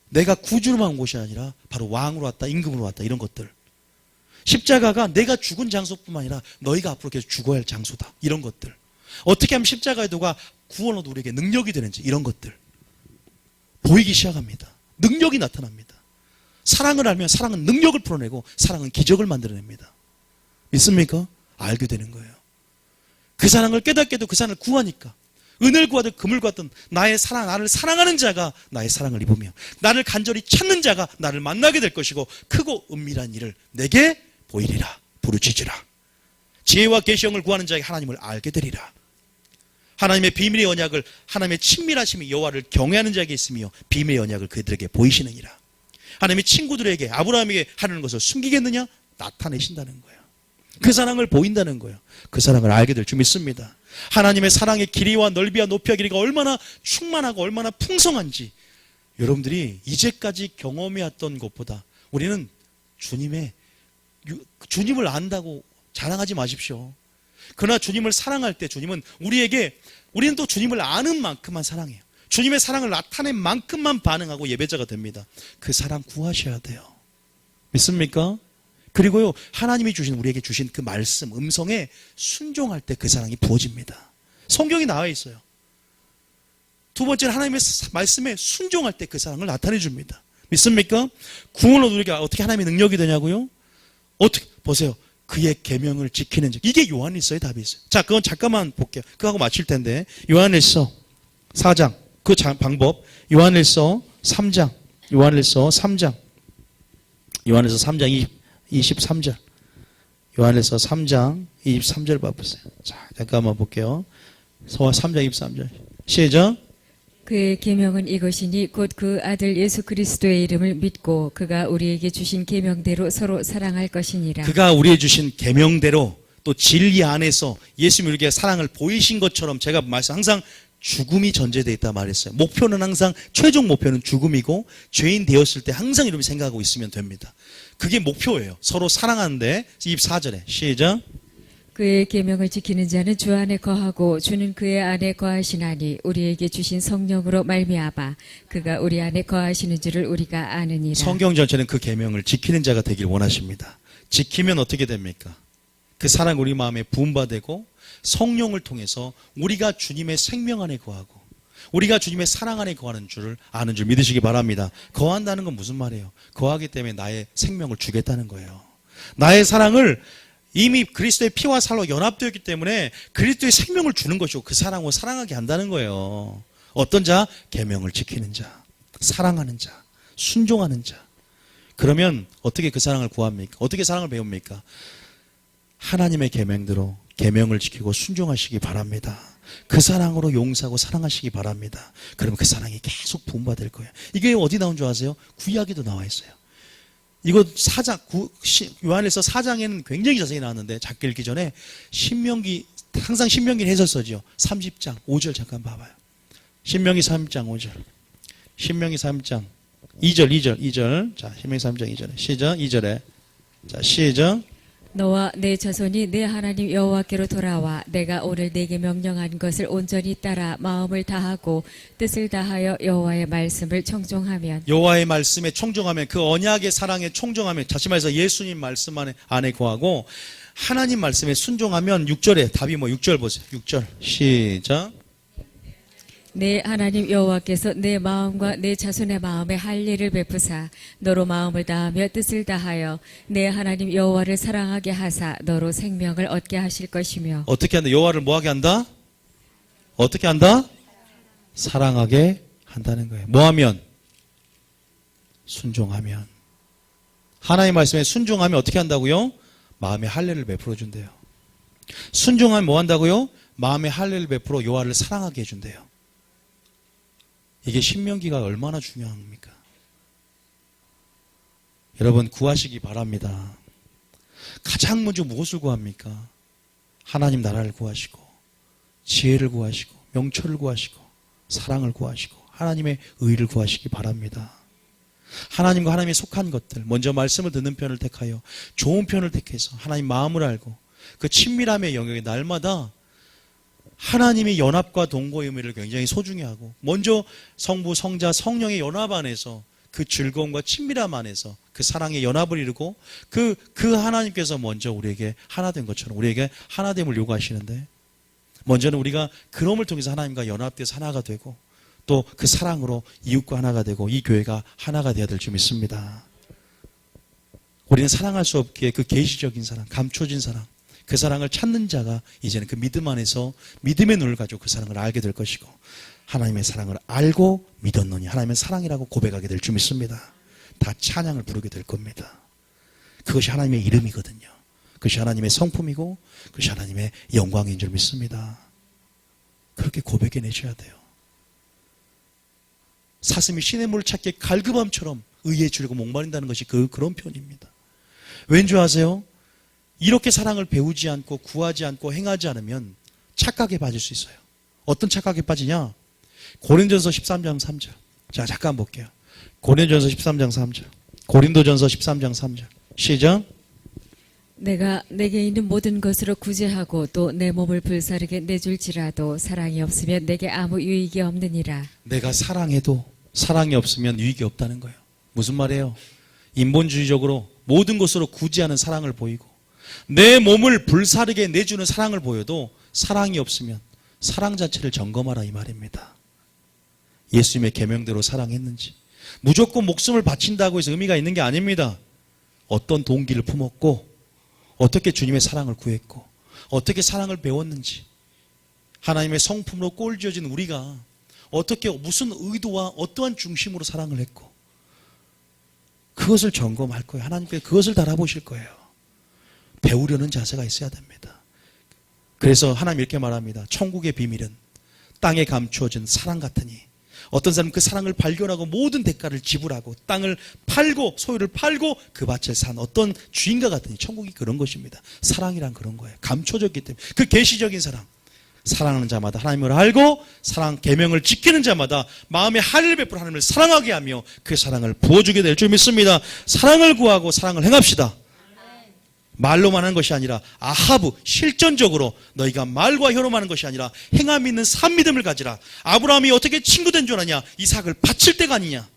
내가 구주로만 온 것이 아니라 바로 왕으로 왔다, 임금으로 왔다 이런 것들. 십자가가 내가 죽은 장소뿐만 아니라 너희가 앞으로 계속 죽어야 할 장소다. 이런 것들. 어떻게 하면 십자가의 도가 구원으로 우리에게 능력이 되는지 이런 것들. 보이기 시작합니다. 능력이 나타납니다. 사랑을 알면 사랑은 능력을 풀어내고 사랑은 기적을 만들어냅니다. 믿습니까? 알게 되는 거예요. 그 사랑을 깨닫게도 그 사랑을 구하니까 은을 구하든 금을 구하든 나를 사랑하는 자가 나의 사랑을 입으며 나를 간절히 찾는 자가 나를 만나게 될 것이고 크고 은밀한 일을 내게 보이리라 부르짖으라. 지혜와 계시형을 구하는 자에게 하나님을 알게 되리라. 하나님의 비밀의 언약을 하나님의 친밀하심이 여호와를 경외하는 자에게 있으며 비밀의 언약을 그들에게 보이시느니라. 하나님의 친구들에게 아브라함에게 하는 것을 숨기겠느냐? 나타내신다는 거예요. 그 사랑을 보인다는 거예요. 그 사랑을 알게 될 줄 믿습니다. 하나님의 사랑의 길이와 넓이와 높이와 길이가 얼마나 충만하고 얼마나 풍성한지 여러분들이 이제까지 경험해왔던 것보다 우리는 주님을 안다고 자랑하지 마십시오. 그러나 주님을 사랑할 때 우리는 또 주님을 아는 만큼만 사랑해요. 주님의 사랑을 나타낸 만큼만 반응하고 예배자가 됩니다. 그 사랑 구하셔야 돼요. 믿습니까? 그리고요, 하나님이 우리에게 주신 그 말씀, 음성에 순종할 때 그 사랑이 부어집니다. 성경이 나와 있어요. 두 번째는 하나님의 말씀에 순종할 때 그 사랑을 나타내 줍니다. 믿습니까? 구원을 누리게 어떻게 하나님의 능력이 되냐고요? 어떻게, 보세요. 그의 계명을 지키는 자. 이게 요한일서의 답이 있어요. 자, 그건 잠깐만 볼게요. 그거하고 마칠 텐데. 요한일서 4장. 그 방법. 요한일서 3장. 요한일서 3장 23절. 요한일서 3장 23절 봐보세요. 자, 잠깐만 볼게요. 3장 23절. 시작. 그의 계명은 이것이니 곧 그 아들 예수 그리스도의 이름을 믿고 그가 우리에게 주신 계명대로 서로 사랑할 것이니라. 그가 우리에게 주신 계명대로 또 진리 안에서 예수님 우리에게 사랑을 보이신 것처럼 제가 항상 죽음이 전제되어 있다 말했어요. 목표는 항상 최종 목표는 죽음이고 죄인 되었을 때 항상 이렇게 생각하고 있으면 됩니다. 그게 목표예요. 서로 사랑하는데 24절에 시작. 그의 계명을 지키는 자는 주 안에 거하고 주는 그의 안에 거하시나니 우리에게 주신 성령으로 말미암아 그가 우리 안에 거하시는 줄을 우리가 아느니라. 성경 전체는 그 계명을 지키는 자가 되길 원하십니다. 지키면 어떻게 됩니까? 그 사랑 우리 마음에 부음받고 성령을 통해서 우리가 주님의 생명 안에 거하고 우리가 주님의 사랑 안에 거하는 줄을 아는 줄 믿으시기 바랍니다. 거한다는 건 무슨 말이에요? 거하기 때문에 나의 생명을 주겠다는 거예요. 나의 사랑을 이미 그리스도의 피와 살로 연합되었기 때문에 그리스도의 생명을 주는 것이고 그 사랑으로 사랑하게 한다는 거예요. 어떤 자? 계명을 지키는 자, 사랑하는 자, 순종하는 자. 그러면 어떻게 그 사랑을 구합니까? 어떻게 사랑을 배웁니까? 하나님의 계명대로 계명을 지키고 순종하시기 바랍니다. 그 사랑으로 용서하고 사랑하시기 바랍니다. 그러면 그 사랑이 계속 부음받을 거예요. 이게 어디 나온 줄 아세요? 구약에도 나와 있어요. 이거 요한일서 4장에는 굉장히 자세히 나왔는데 작게 읽기 전에 항상 신명기를 해설서죠. 30장 5절 잠깐 봐봐요. 신명기 3장 5절. 신명기 3장 2절. 자, 신명기 3장 2절에 시작. 2절에. 자, 시작. 너와 내 자손이 내 하나님 여호와께로 돌아와 내가 오늘 내게 명령한 것을 온전히 따라 마음을 다하고 뜻을 다하여 여호와의 말씀을 청종하면 여호와의 말씀에 청종하면 그 언약의 사랑에 청종하면 다시 말해서 예수님 말씀 안에 거하고 하나님 말씀에 순종하면 6절에 답이 6절 보세요. 6절 시작. 내 하나님 여호와께서 내 마음과 내 자손의 마음에 할례를 베푸사 너로 마음을 다하며 뜻을 다하여 내 하나님 여호와를 사랑하게 하사 너로 생명을 얻게 하실 것이며 어떻게 한다? 여호와를 뭐하게 한다? 어떻게 한다? 사랑하게 한다는 거예요. 뭐하면? 순종하면. 하나님 말씀에 순종하면 어떻게 한다고요? 마음에 할례를 베풀어 준대요. 순종하면 뭐 한다고요? 마음에 할례를 베풀어 여호와를 사랑하게 해준대요. 이게 신명기가 얼마나 중요합니까? 여러분 구하시기 바랍니다. 가장 먼저 무엇을 구합니까? 하나님 나라를 구하시고 지혜를 구하시고 명철을 구하시고 사랑을 구하시고 하나님의 의를 구하시기 바랍니다. 하나님과 하나님에 속한 것들 먼저 말씀을 듣는 편을 택하여 좋은 편을 택해서 하나님 마음을 알고 그 친밀함의 영역에 날마다 하나님의 연합과 동거의 의미를 굉장히 소중히 하고 먼저 성부, 성자, 성령의 연합 안에서 그 즐거움과 친밀함 안에서 그 사랑의 연합을 이루고 그 하나님께서 먼저 우리에게 하나 된 것처럼 우리에게 하나됨을 요구하시는데 먼저는 우리가 그럼을 통해서 하나님과 연합돼서 하나가 되고 또 그 사랑으로 이웃과 하나가 되고 이 교회가 하나가 되어야 될 줄 믿습니다. 우리는 사랑할 수 없기에 그 계시적인 사랑, 감춰진 사랑 그 사랑을 찾는 자가 이제는 그 믿음 안에서 믿음의 눈을 가지고 그 사랑을 알게 될 것이고 하나님의 사랑을 알고 믿었노니 하나님의 사랑이라고 고백하게 될 줄 믿습니다. 다 찬양을 부르게 될 겁니다. 그것이 하나님의 이름이거든요. 그것이 하나님의 성품이고 그것이 하나님의 영광인 줄 믿습니다. 그렇게 고백해 내셔야 돼요. 사슴이 시냇 물을 찾기에 갈급함처럼 의에 줄이고 목마른다는 것이 그런 표현입니다. 왠지 아세요? 이렇게 사랑을 배우지 않고 구하지 않고 행하지 않으면 착각에 빠질 수 있어요. 어떤 착각에 빠지냐? 고린도전서 13장 3절. 자, 잠깐 볼게요. 고린도전서 13장 3절. 고린도전서 13장 3절. 시작. 내가 내게 있는 모든 것으로 구제하고 또 내 몸을 불사르게 내줄지라도 사랑이 없으면 내게 아무 유익이 없느니라. 내가 사랑해도 사랑이 없으면 유익이 없다는 거예요. 무슨 말이에요? 인본주의적으로 모든 것으로 구제하는 사랑을 보이고 내 몸을 불사르게 내주는 사랑을 보여도 사랑이 없으면 사랑 자체를 점검하라 이 말입니다. 예수님의 계명대로 사랑했는지 무조건 목숨을 바친다고 해서 의미가 있는 게 아닙니다. 어떤 동기를 품었고 어떻게 주님의 사랑을 구했고 어떻게 사랑을 배웠는지 하나님의 성품으로 꼴지어진 우리가 어떻게 무슨 의도와 어떠한 중심으로 사랑을 했고 그것을 점검할 거예요. 하나님께서 그것을 달아보실 거예요. 배우려는 자세가 있어야 됩니다. 그래서 하나님 이렇게 말합니다. 천국의 비밀은 땅에 감추어진 사랑 같으니 어떤 사람은 그 사랑을 발견하고 모든 대가를 지불하고 땅을 팔고 소유를 팔고 그 밭을 산 어떤 주인과 같으니 천국이 그런 것입니다. 사랑이란 그런 거예요. 감춰졌기 때문에 그 계시적인 사랑 사랑하는 자마다 하나님을 알고 사랑 계명을 지키는 자마다 마음에 할례를 베풀어 하나님을 사랑하게 하며 그 사랑을 부어주게 될 줄 믿습니다. 사랑을 구하고 사랑을 행합시다. 말로만 하는 것이 아니라 아하브 실전적으로 너희가 말과 혀로만 하는 것이 아니라 행함이 있는 산 믿음을 가지라. 아브라함이 어떻게 친구 된 줄 아냐? 이삭을 바칠 때가 아니냐?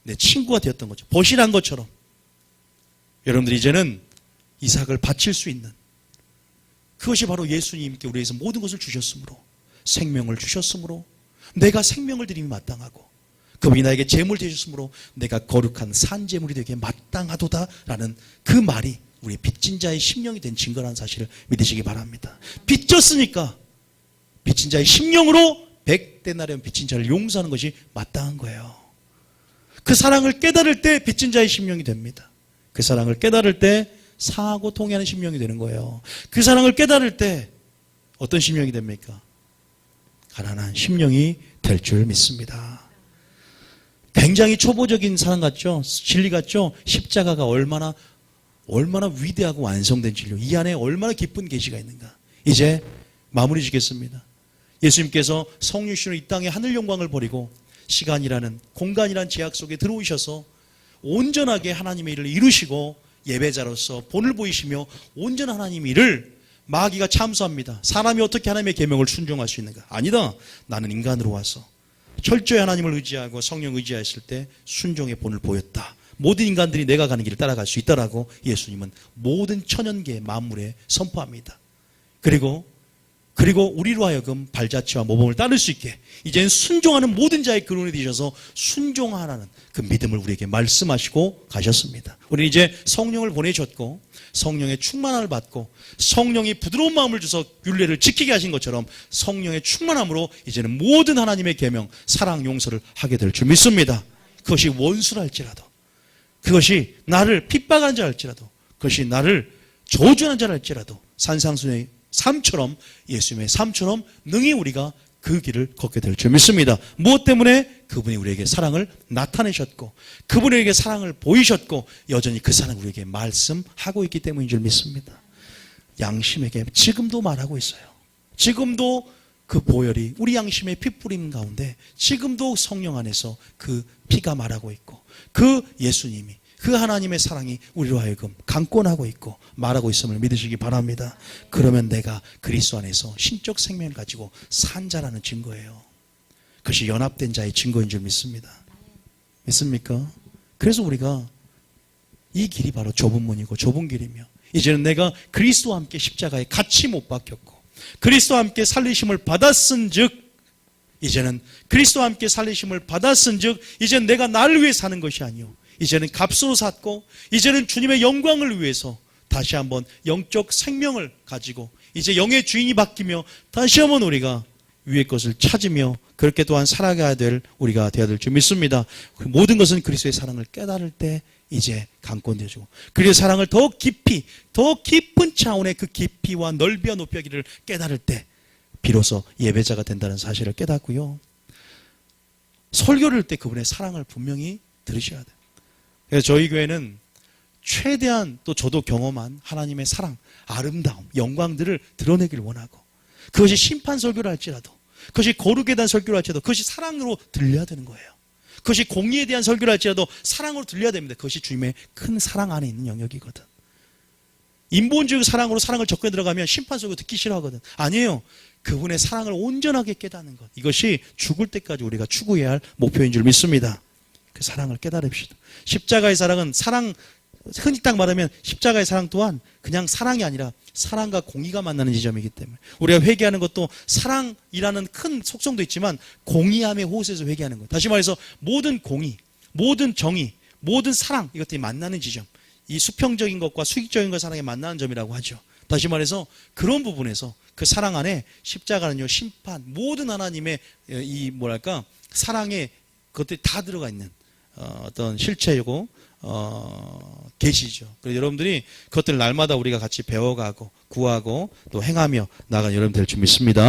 내 친구가 되었던 거죠. 벗이란 것처럼 여러분들 이제는 이삭을 바칠 수 있는 그것이 바로 예수님께 우리에게서 모든 것을 주셨으므로 생명을 주셨으므로 내가 생명을 드림이 마땅하고 그분이 나에게 제물 되셨으므로 내가 거룩한 산제물이 되게 마땅하도다라는 그 말이 우리 빚진 자의 심령이 된 증거라는 사실을 믿으시기 바랍니다. 빚졌으니까 빚진 자의 심령으로 100데나리온 빚진 자를 용서하는 것이 마땅한 거예요. 그 사랑을 깨달을 때 빚진 자의 심령이 됩니다. 그 사랑을 깨달을 때 상하고 통해하는 심령이 되는 거예요. 그 사랑을 깨달을 때 어떤 심령이 됩니까? 가난한 심령이 될 줄 믿습니다. 굉장히 초보적인 사랑 같죠? 진리 같죠? 십자가가 얼마나 위대하고 완성된 진료, 이 안에 얼마나 기쁜 계시가 있는가. 이제 마무리 짓겠습니다. 예수님께서 성육신으로 이 땅에 하늘 영광을 버리고 시간이라는 공간이라는 제약 속에 들어오셔서 온전하게 하나님의 일을 이루시고 예배자로서 본을 보이시며 온전한 하나님 일을 마귀가 참수합니다. 사람이 어떻게 하나님의 계명을 순종할 수 있는가? 아니다. 나는 인간으로 와서 철저히 하나님을 의지하고 성령 의지했을 때 순종의 본을 보였다. 모든 인간들이 내가 가는 길을 따라갈 수 있다라고 예수님은 모든 천연계 만물에 선포합니다. 그리고 우리로 하여금 발자취와 모범을 따를 수 있게 이제는 순종하는 모든 자의 근원이 되셔서 순종하라는 그 믿음을 우리에게 말씀하시고 가셨습니다. 우리는 이제 성령을 보내셨고 성령의 충만함을 받고 성령이 부드러운 마음을 주셔서 율례를 지키게 하신 것처럼 성령의 충만함으로 이제는 모든 하나님의 계명, 사랑, 용서를 하게 될 줄 믿습니다. 그것이 원수랄지라도, 그것이 나를 핍박한 자랄지라도, 그것이 나를 저주하는 자랄지라도 산상수의 삶처럼, 예수님의 삶처럼 능히 우리가 그 길을 걷게 될 줄 믿습니다. 무엇 때문에? 그분이 우리에게 사랑을 나타내셨고 그분이 우리에게 사랑을 보이셨고 여전히 그 사랑을 우리에게 말씀하고 있기 때문인 줄 믿습니다. 양심에게 지금도 말하고 있어요. 지금도 그 보혈이 우리 양심의 핏뿌림 가운데 지금도 성령 안에서 그 피가 말하고 있고 그 예수님이, 그 하나님의 사랑이 우리로 하여금 강권하고 있고 말하고 있음을 믿으시기 바랍니다. 그러면 내가 그리스도 안에서 신적 생명을 가지고 산 자라는 증거예요. 그것이 연합된 자의 증거인 줄 믿습니다. 믿습니까? 그래서 우리가 이 길이 바로 좁은 문이고 좁은 길이며 이제는 내가 그리스도와 함께 십자가에 같이 못 박혔고 그리스도와 함께 살리심을 받았은 즉 이제는 그리스도와 함께 살리심을 받았은 즉 이제는 내가 나를 위해 사는 것이 아니요 이제는 값으로 샀고 이제는 주님의 영광을 위해서 다시 한번 영적 생명을 가지고 이제 영의 주인이 바뀌며 다시 한번 우리가 위의 것을 찾으며 그렇게 또한 살아가야 될 우리가 되어야 될 줄 믿습니다. 모든 것은 그리스도의 사랑을 깨달을 때 이제 강권되어지고 그리스도의 사랑을 더 깊이 더 깊은 차원의 그 깊이와 넓이와 높이를 깨달을 때 비로소 예배자가 된다는 사실을 깨닫고요. 설교를 할 때 그분의 사랑을 분명히 들으셔야 돼요. 그래서 저희 교회는 최대한 또 저도 경험한 하나님의 사랑, 아름다움, 영광들을 드러내길 원하고 그것이 심판 설교를 할지라도 그것이 거룩에 대한 설교를 할지라도 그것이 사랑으로 들려야 되는 거예요. 그것이 공의에 대한 설교를 할지라도 사랑으로 들려야 됩니다. 그것이 주님의 큰 사랑 안에 있는 영역이거든. 인본주의 사랑으로 사랑을 접근해 들어가면 심판 설교 듣기 싫어하거든. 아니에요. 그분의 사랑을 온전하게 깨닫는 것. 이것이 죽을 때까지 우리가 추구해야 할 목표인 줄 믿습니다. 그 사랑을 깨달읍시다. 십자가의 사랑은 흔히 딱 말하면 십자가의 사랑 또한 그냥 사랑이 아니라 사랑과 공의가 만나는 지점이기 때문에 우리가 회개하는 것도 사랑이라는 큰 속성도 있지만 공의함의 호소에서 회개하는 거예요. 다시 말해서 모든 공의, 모든 정의, 모든 사랑 이것들이 만나는 지점, 이 수평적인 것과 수익적인 것 사랑이 만나는 점이라고 하죠. 다시 말해서 그런 부분에서 그 사랑 안에 십자가는요 심판, 모든 하나님의 이 사랑의 것들이 다 들어가 있는 어떤 실체이고 계시죠. 그래서 여러분들이 그것들 날마다 우리가 같이 배워가고 구하고 또 행하며 나아가는 여러분 될 줄 믿습니다.